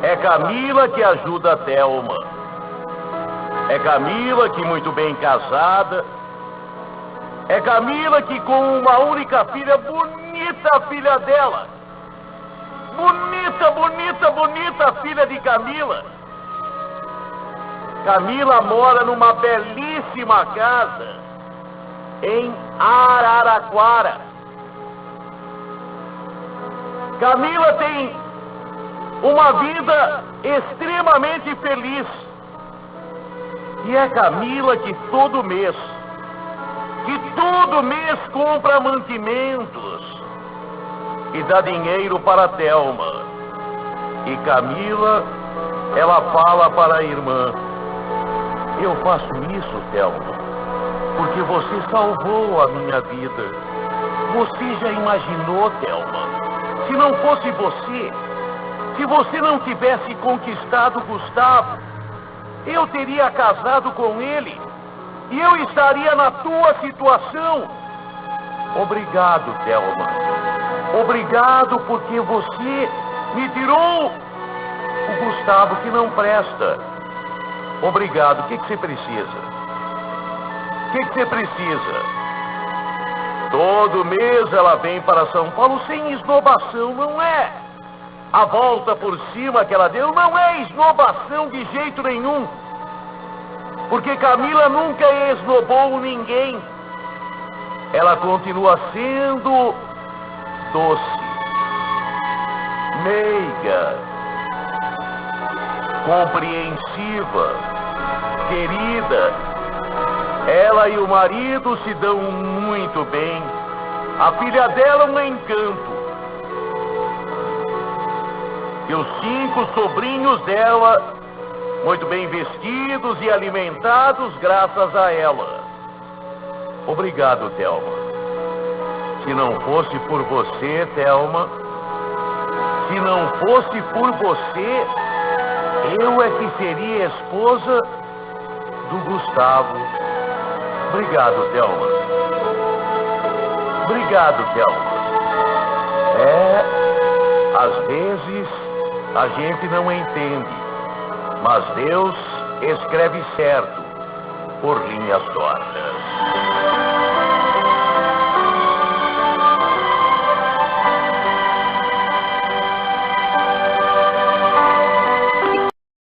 A: É Camila que ajuda a Thelma. É Camila que, muito bem casada, é Camila que, com uma única filha, bonita a filha dela, bonita, bonita, bonita a filha de Camila. Camila mora numa belíssima casa em Araraquara. Camila tem uma vida extremamente feliz. E é Camila que todo mês compra mantimentos e dá dinheiro para Thelma. E Camila, ela fala para a irmã: eu faço isso, Thelma, porque você salvou a minha vida. Você já imaginou, Thelma, se não fosse você, se você não tivesse conquistado Gustavo, eu teria casado com ele e eu estaria na tua situação. Obrigado, Thelma. Obrigado porque você me tirou o Gustavo que não presta. Obrigado. O que você precisa? O que você precisa? Todo mês ela vem para São Paulo sem esnobação, não é? A volta por cima que ela deu não é esnobação de jeito nenhum. Porque Camila nunca esnobou ninguém. Ela continua sendo doce, meiga, compreensiva, querida. Ela e o marido se dão muito bem. A filha dela é um encanto. E os 5 sobrinhos dela, muito bem vestidos e alimentados graças a ela. Obrigado, Thelma. Se não fosse por você, Thelma, se não fosse por você, eu é que seria esposa do Gustavo. Obrigado, Thelma. Obrigado, Thelma. Às vezes a gente não entende, mas Deus escreve certo por linhas tortas.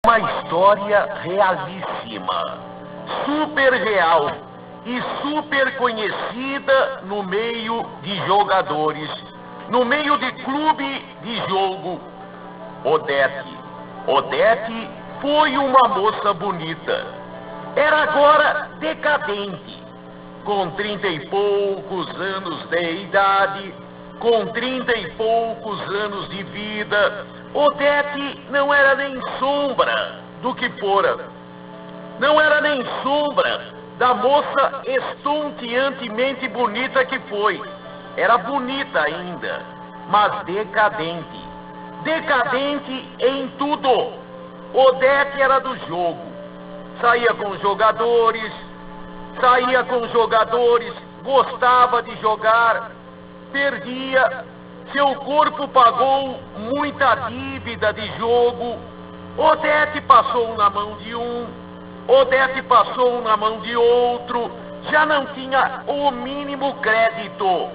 A: Uma história realíssima, super real e super conhecida no meio de jogadores, no meio de clube de jogo. Odete. Odete foi uma moça bonita. Era agora decadente, com 30 e poucos anos de idade, com 30 e poucos anos de vida. Odete não era nem sombra do que fora. Não era nem sombra da moça estonteantemente bonita que foi. Era bonita ainda, mas decadente. Decadente em tudo. Odete era do jogo. Saía com jogadores, gostava de jogar, perdia. Seu corpo pagou muita dívida de jogo. Odete passou na mão de um, Odete passou na mão de outro. já não tinha o mínimo crédito.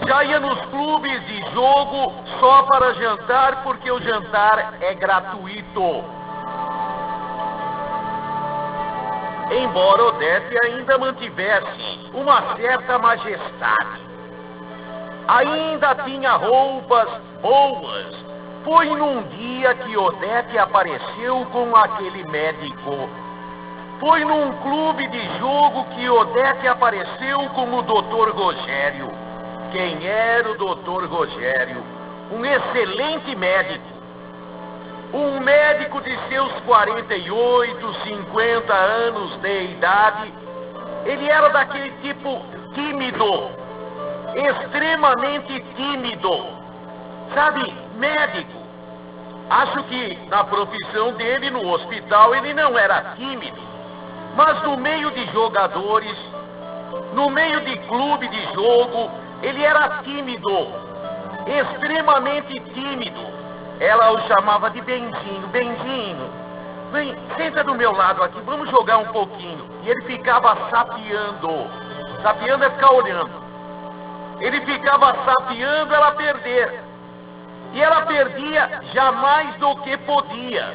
A: Já ia nos clubes de jogo só para jantar, porque o jantar é gratuito. Embora Odete ainda mantivesse uma certa majestade, ainda tinha roupas boas, foi num dia que Odete apareceu com aquele médico. Foi num clube de jogo que Odete apareceu com o Dr. Rogério. Quem era o Dr. Rogério? Um excelente médico. Um médico de seus 48, 50 anos de idade. Ele era daquele tipo tímido, extremamente tímido. Sabe, médico. Acho que na profissão dele no hospital ele não era tímido. Mas no meio de jogadores, no meio de clube de jogo, ele era tímido, extremamente tímido. Ela o chamava de Benzinho. Benzinho, vem, senta do meu lado aqui, vamos jogar um pouquinho. E ele ficava sapeando. Sapeando é ficar olhando. Ele ficava sapeando ela perder. E ela perdia jamais do que podia,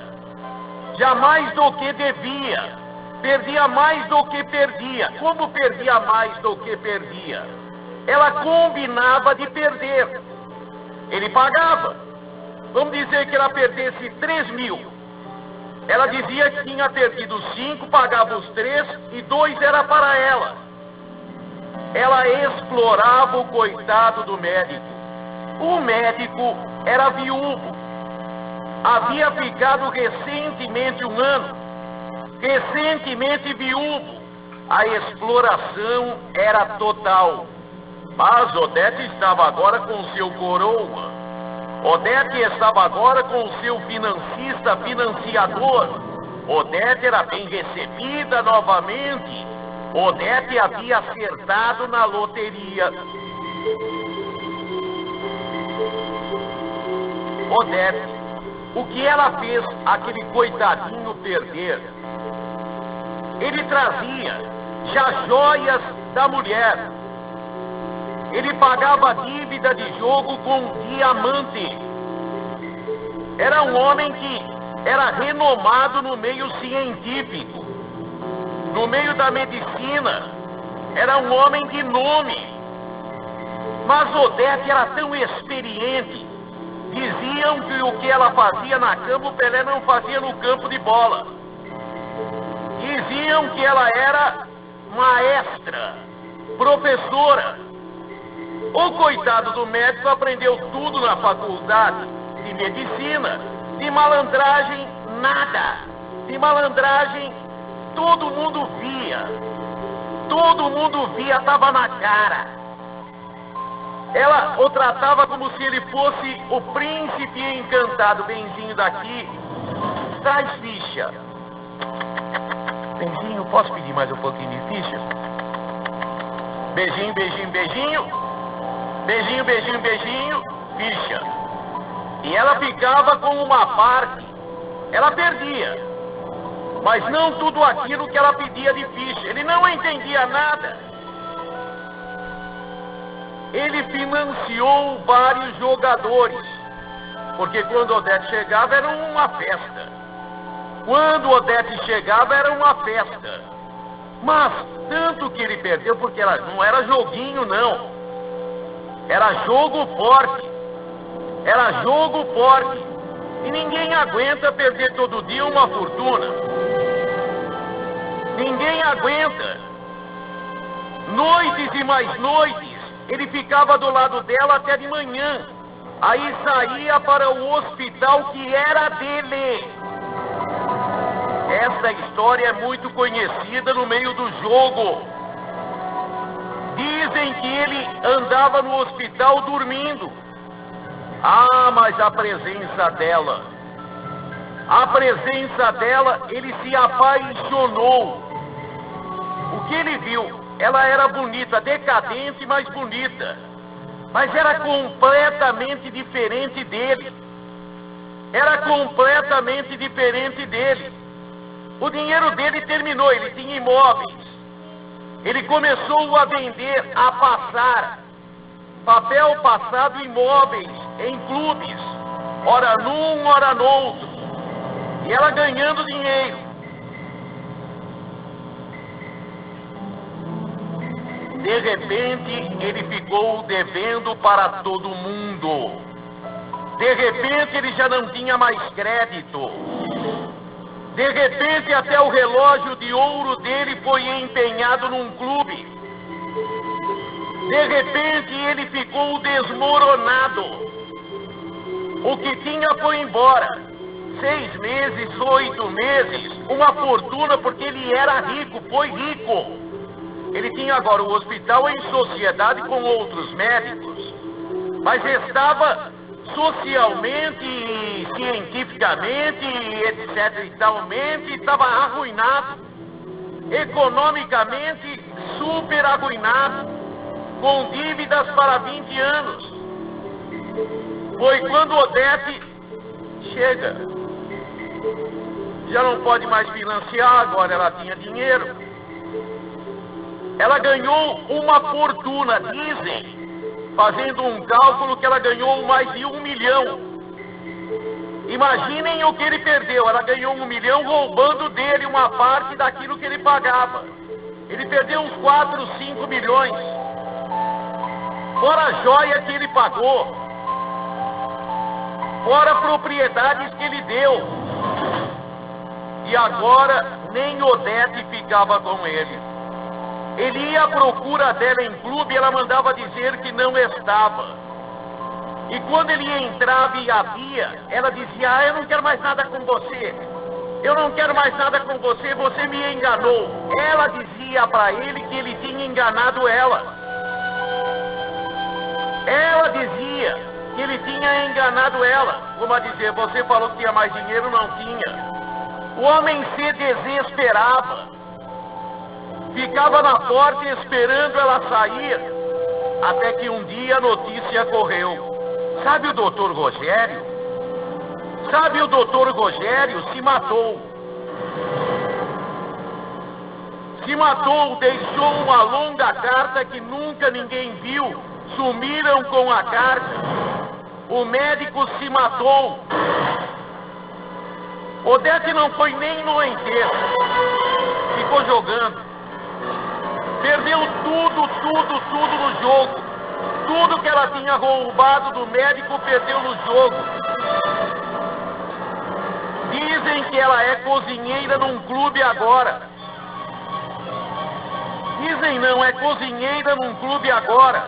A: jamais do que devia. Perdia mais do que perdia. Como perdia mais do que perdia? Ela combinava de perder. Ele pagava. Vamos dizer que ela perdesse 3 mil. Ela dizia que tinha perdido 5, pagava os 3 e 2 era para ela. Ela explorava o coitado do médico. O médico era viúvo. Havia ficado recentemente 1 ano. Recentemente viúvo. A exploração era total. Mas Odete estava agora com seu coroa. Odete estava agora com seu financista, financiador. Odete era bem recebida novamente. Odete havia acertado na loteria. Odete, o que ela fez aquele coitadinho perder? Ele trazia já joias da mulher. Ele pagava dívida de jogo com diamante. Era um homem que era renomado no meio científico, no meio da medicina. Era um homem de nome. Mas Odete era tão experiente. Diziam que o que ela fazia na cama, o Pelé não fazia no campo de bola. Diziam que ela era maestra, professora. O coitado do médico aprendeu tudo na faculdade de medicina. De malandragem, nada. De malandragem, todo mundo via. Todo mundo via, estava na cara. Ela o tratava como se ele fosse o príncipe encantado. Benzinho daqui, traz ficha. Benzinho, posso pedir mais um pouquinho de ficha? Beijinho, beijinho, beijinho. Beijinho, beijinho, beijinho. Ficha. E ela ficava com uma parte. Ela perdia. Mas não tudo aquilo que ela pedia de ficha. Ele não entendia nada. Ele financiou vários jogadores. Porque quando Odete chegava era uma festa. Quando Odete chegava era uma festa. Mas tanto que ele perdeu, porque ela não era joguinho não. Era jogo forte. Era jogo forte. E ninguém aguenta perder todo dia uma fortuna. Ninguém aguenta. Noites e mais noites. Ele ficava do lado dela até de manhã. Aí saía para o hospital que era dele. Essa história é muito conhecida no meio do jogo. Dizem que ele andava no hospital dormindo. Ah, mas a presença dela, ele se apaixonou. O que ele viu? Ela era bonita, decadente, mas bonita. Mas era completamente diferente dele. Era completamente diferente dele. O dinheiro dele terminou, ele tinha imóveis.
B: ele começou a vender, a passar papel passado em imóveis, em clubes, ora num, ora no outro, e ela ganhando dinheiro. De repente, ele ficou devendo para todo mundo. De repente, ele já não tinha mais crédito. De repente, até o relógio de ouro dele foi empenhado num clube. De repente, ele ficou desmoronado. O que tinha foi embora. 6 meses, 8 meses, uma fortuna, porque ele era rico, foi rico. Ele tinha agora o hospital em sociedade com outros médicos, mas estava socialmente, cientificamente, etc. e talmente, estava arruinado. Economicamente, super arruinado, com dívidas para 20 anos. Foi quando Odete chega. Já não pode mais financiar, agora ela tinha dinheiro. Ela ganhou uma fortuna, dizem, fazendo um cálculo, que ela ganhou mais de 1 milhão. Imaginem o que ele perdeu. Ela ganhou 1 milhão roubando dele uma parte daquilo que ele pagava. Ele perdeu uns 4, 5 milhões. Fora a joia que ele pagou. Fora propriedades que ele deu. E agora nem Odete ficava com ele. Ele ia à procura dela em clube e ela mandava dizer que não estava. E quando ele entrava e havia, ela dizia: "Ah, eu não quero mais nada com você. Eu não quero mais nada com você, você me enganou." Ela dizia para ele que ele tinha enganado ela. Ela dizia que ele tinha enganado ela. Como a dizer, você falou que tinha mais dinheiro, não tinha. O homem se desesperava. Ficava na porta esperando ela sair, até que um dia a notícia correu. Sabe o doutor Rogério? Sabe o doutor Rogério se matou. Se matou, deixou uma longa carta que nunca ninguém viu. Sumiram com a carta. O médico se matou. Odete não foi nem no enterro. Ficou jogando. Perdeu tudo no jogo. Tudo que ela tinha roubado do médico, perdeu no jogo. Dizem que ela é cozinheira num clube agora. Dizem não, é cozinheira num clube agora.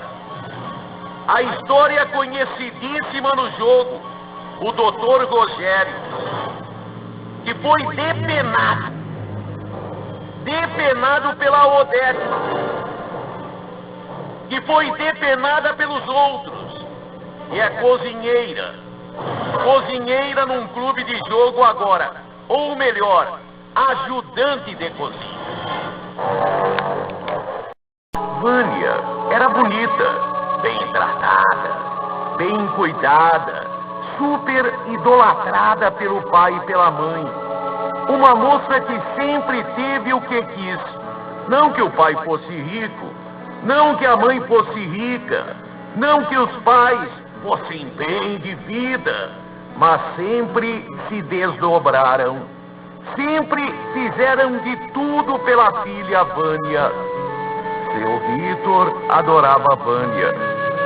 B: A história é conhecidíssima no jogo. O doutor Rogério, que foi depenado pela Odete, que foi depenada pelos outros, e é cozinheira num clube de jogo agora, ou melhor, ajudante de cozinha. Vânia era bonita, bem tratada, bem cuidada, super idolatrada pelo pai e pela mãe. Uma moça que sempre teve o que quis. Não que o pai fosse rico, não que a mãe fosse rica, não que os pais fossem bem de vida, mas sempre se desdobraram. Sempre fizeram de tudo pela filha Vânia. Seu Vitor adorava Vânia.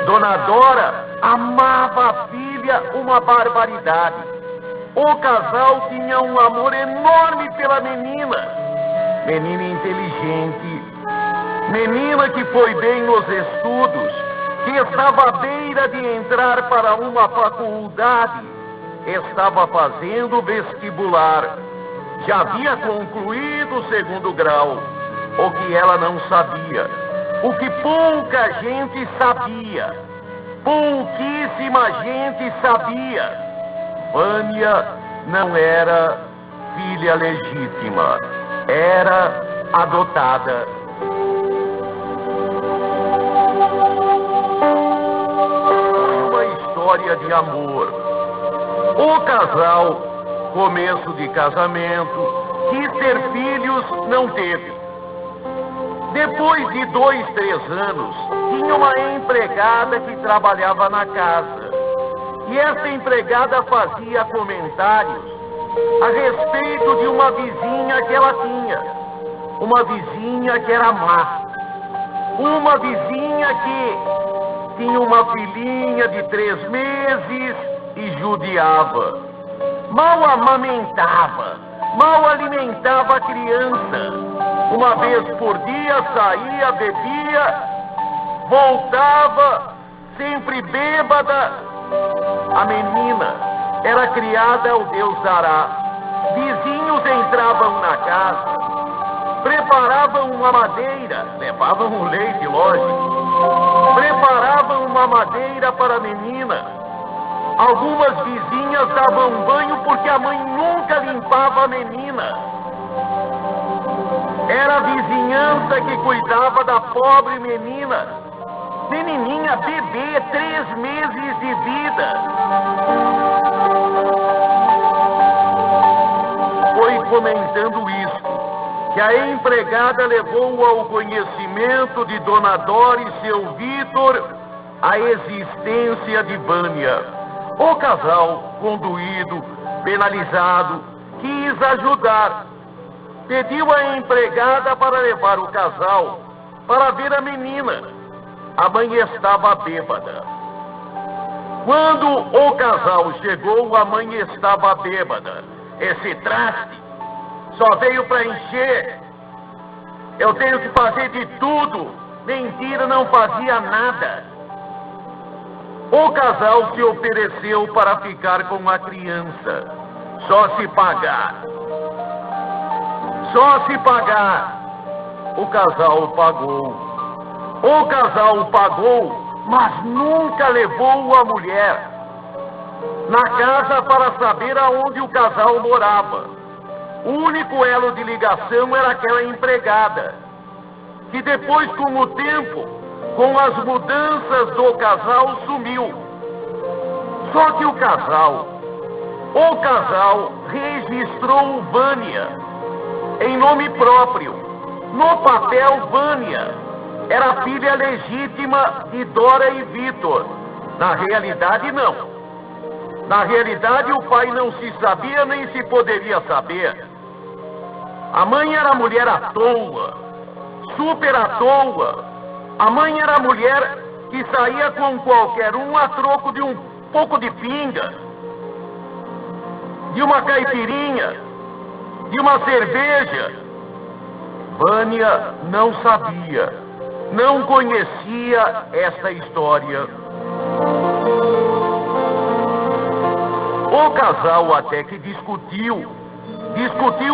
B: Dona Dora amava a filha uma barbaridade. O casal tinha um amor enorme pela menina. Menina inteligente. Menina que foi bem nos estudos. Que estava à beira de entrar para uma faculdade. Estava fazendo vestibular. Já havia concluído o 2º grau. O que ela não sabia. O que pouca gente sabia. Pouquíssima gente sabia. Vânia não era filha legítima, era adotada. Uma história de amor. O casal, começo de casamento, quis ter filhos, não teve. Depois de 2, 3 anos, tinha uma empregada que trabalhava na casa. E essa empregada fazia comentários a respeito de uma vizinha que ela tinha. Uma vizinha que era má. Uma vizinha que tinha uma filhinha de 3 meses e judiava. Mal amamentava, mal alimentava a criança. Uma vez por dia saía, bebia, voltava, sempre bêbada. A menina era criada ao Deus dará. Vizinhos entravam na casa, preparavam uma madeira, levavam o leite, lógico. Preparavam uma madeira para a menina. Algumas vizinhas davam banho porque a mãe nunca limpava a menina. Era a vizinhança que cuidava da pobre menina. Menininha bebê, 3 meses de vida. Foi comentando isso que a empregada levou ao conhecimento de Dona Dora e seu Vitor a existência de Vânia. O casal, conduído, penalizado, quis ajudar. Pediu à empregada para levar o casal para ver a menina. A mãe estava bêbada. Quando o casal chegou, a mãe estava bêbada. Esse traste só veio para encher. Eu tenho que fazer de tudo. Mentira, não fazia nada. O casal se ofereceu para ficar com a criança. Só se pagar. Só se pagar. O casal pagou. O casal pagou, mas nunca levou a mulher na casa para saber aonde o casal morava. O único elo de ligação era aquela empregada, que depois, com o tempo, com as mudanças do casal, sumiu. Só que o casal registrou Vânia em nome próprio. No papel, Vânia era filha legítima de Dora e Vitor. Na realidade, não. Na realidade, o pai não se sabia nem se poderia saber. A mãe era mulher à toa, super à toa. A mãe era mulher que saía com qualquer um a troco de um pouco de pinga, de uma caipirinha, de uma cerveja. Vânia não sabia, não conhecia essa história. O casal até que discutiu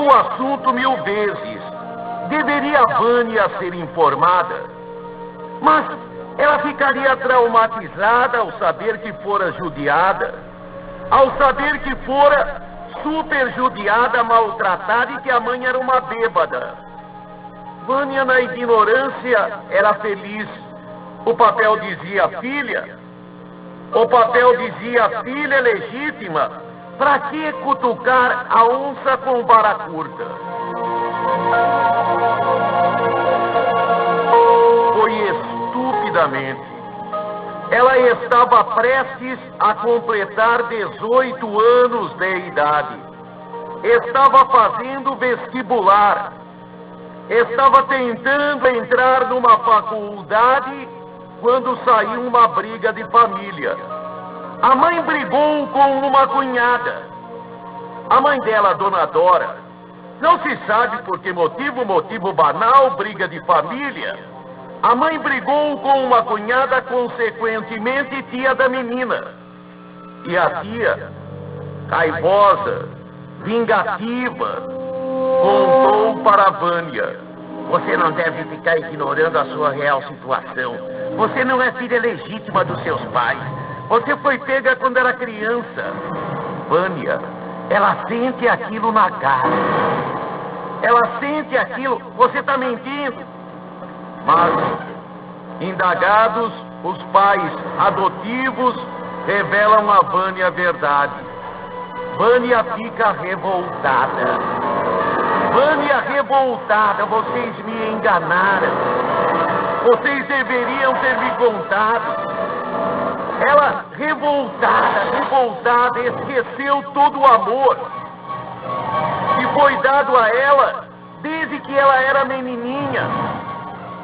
B: o assunto 1000 vezes. Deveria a Vânia ser informada, mas ela ficaria traumatizada ao saber que fora judiada, ao saber que fora super judiada, maltratada e que a mãe era uma bêbada. Vânia, na ignorância, era feliz. O papel dizia filha. O papel dizia filha legítima. Para que cutucar a onça com vara curta? Foi estupidamente. Ela estava prestes a completar 18 anos de idade. Estava fazendo vestibular. Estava tentando entrar numa faculdade quando saiu uma briga de família. A mãe brigou com uma cunhada. A mãe dela, Dona Dora, não se sabe por que motivo banal, briga de família. A mãe brigou com uma cunhada, consequentemente tia da menina. E a tia, raivosa, vingativa, contou para a Vânia: você não deve ficar ignorando a sua real situação. Você não é filha legítima dos seus pais. Você foi pega quando era criança. Vânia, ela sente aquilo na cara. Ela sente aquilo. Você está mentindo. Mas, indagados, os pais adotivos revelam a Vânia a verdade. Vânia fica revoltada. Vânia revoltada, vocês me enganaram. Vocês deveriam ter me contado. Ela, revoltada, esqueceu todo o amor que foi dado a ela desde que ela era menininha.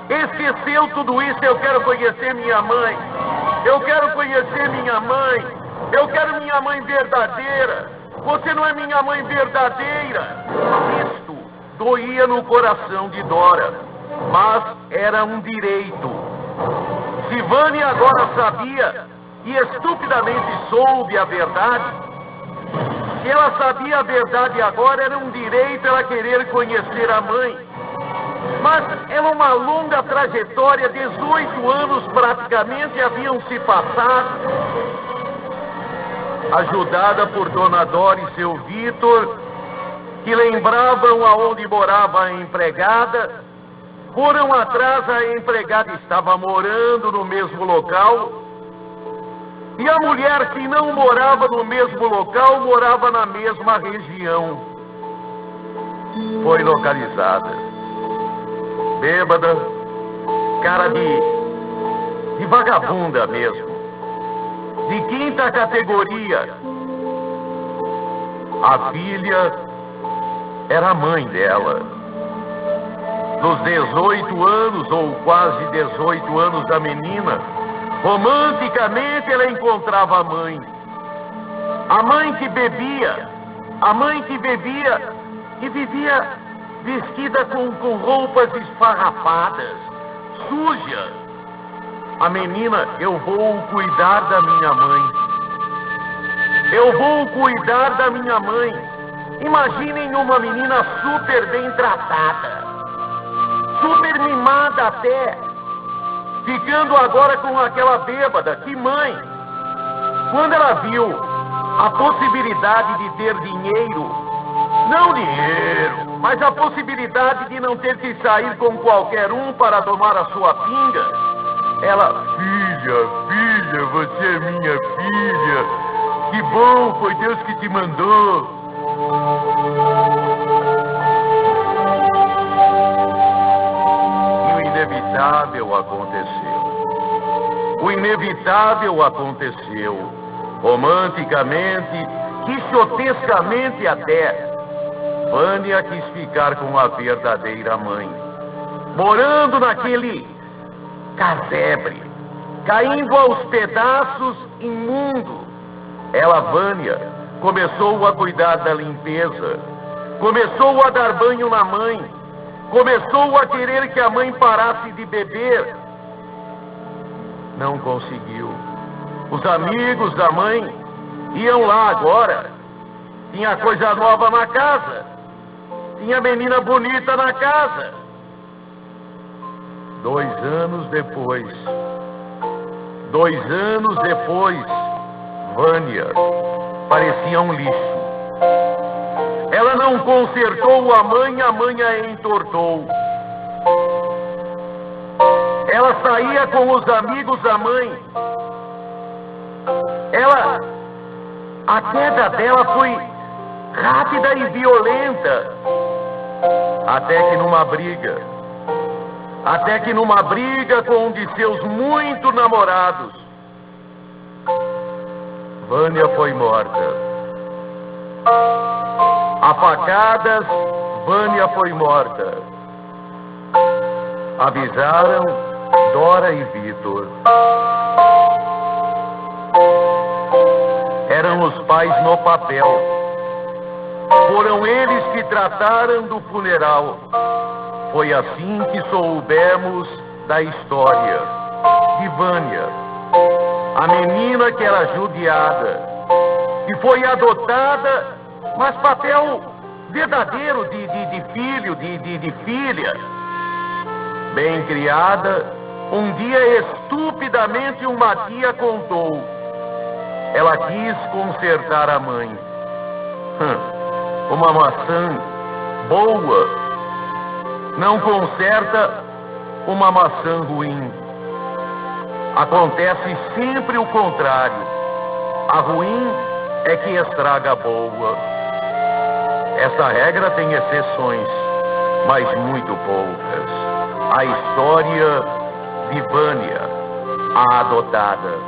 B: Esqueceu tudo isso. Eu quero conhecer minha mãe. Eu quero conhecer minha mãe. Eu quero minha mãe verdadeira. Você não é minha mãe verdadeira. Isto doía no coração de Dora, mas era um direito. Se Vânia agora sabia e estupidamente soube a verdade, se ela sabia a verdade agora, era um direito ela querer conhecer a mãe. Mas era uma longa trajetória, 18 anos praticamente haviam se passado. Ajudada por Dona Dora e seu Vitor, que lembravam aonde morava a empregada, foram atrás. A empregada estava morando no mesmo local, e a mulher que não morava no mesmo local morava na mesma região. Foi localizada, bêbada, cara de vagabunda mesmo, de quinta categoria. A filha era a mãe dela. Dos 18 anos, ou quase 18 anos da menina, romanticamente ela encontrava a mãe. A mãe que bebia, e vivia vestida com roupas esfarrapadas, sujas. A menina: eu vou cuidar da minha mãe. Eu vou cuidar da minha mãe. Imaginem uma menina super bem tratada, super mimada até, ficando agora com aquela bêbada. Que mãe! Quando ela viu a possibilidade de ter dinheiro, não dinheiro, mas a possibilidade de não ter que sair com qualquer um para tomar a sua pinga, ela: filha, você é minha filha. Que bom, foi Deus que te mandou. E o inevitável aconteceu. O inevitável aconteceu. Romanticamente, quixotescamente até, Vânia quis ficar com a verdadeira mãe, morando naquele casebre, caindo aos pedaços, imundo. Ela, Vânia, começou a cuidar da limpeza, começou a dar banho na mãe, começou a querer que a mãe parasse de beber. Não conseguiu. Os amigos da mãe iam lá agora. Tinha coisa nova na casa. Tinha menina bonita na casa. 2 anos depois, Vânia parecia um lixo. Ela não consertou a mãe a entortou. Ela saía com os amigos da mãe. A queda dela foi rápida e violenta. Até que numa briga com um de seus muitos namorados, Vânia foi morta. A facadas, Vânia foi morta. Avisaram Dora e Vitor. Eram os pais no papel. Foram eles que trataram do funeral. Foi assim que soubemos da história de Vânia, a menina que era judiada, que foi adotada, mas papel verdadeiro de filho, de filha. Bem criada, um dia estupidamente uma tia contou. Ela quis consertar a mãe. Uma maçã boa não conserta uma maçã ruim. Acontece sempre o contrário. A ruim é que estraga a boa. Essa regra tem exceções, mas muito poucas. A história de Vânia, a adotada.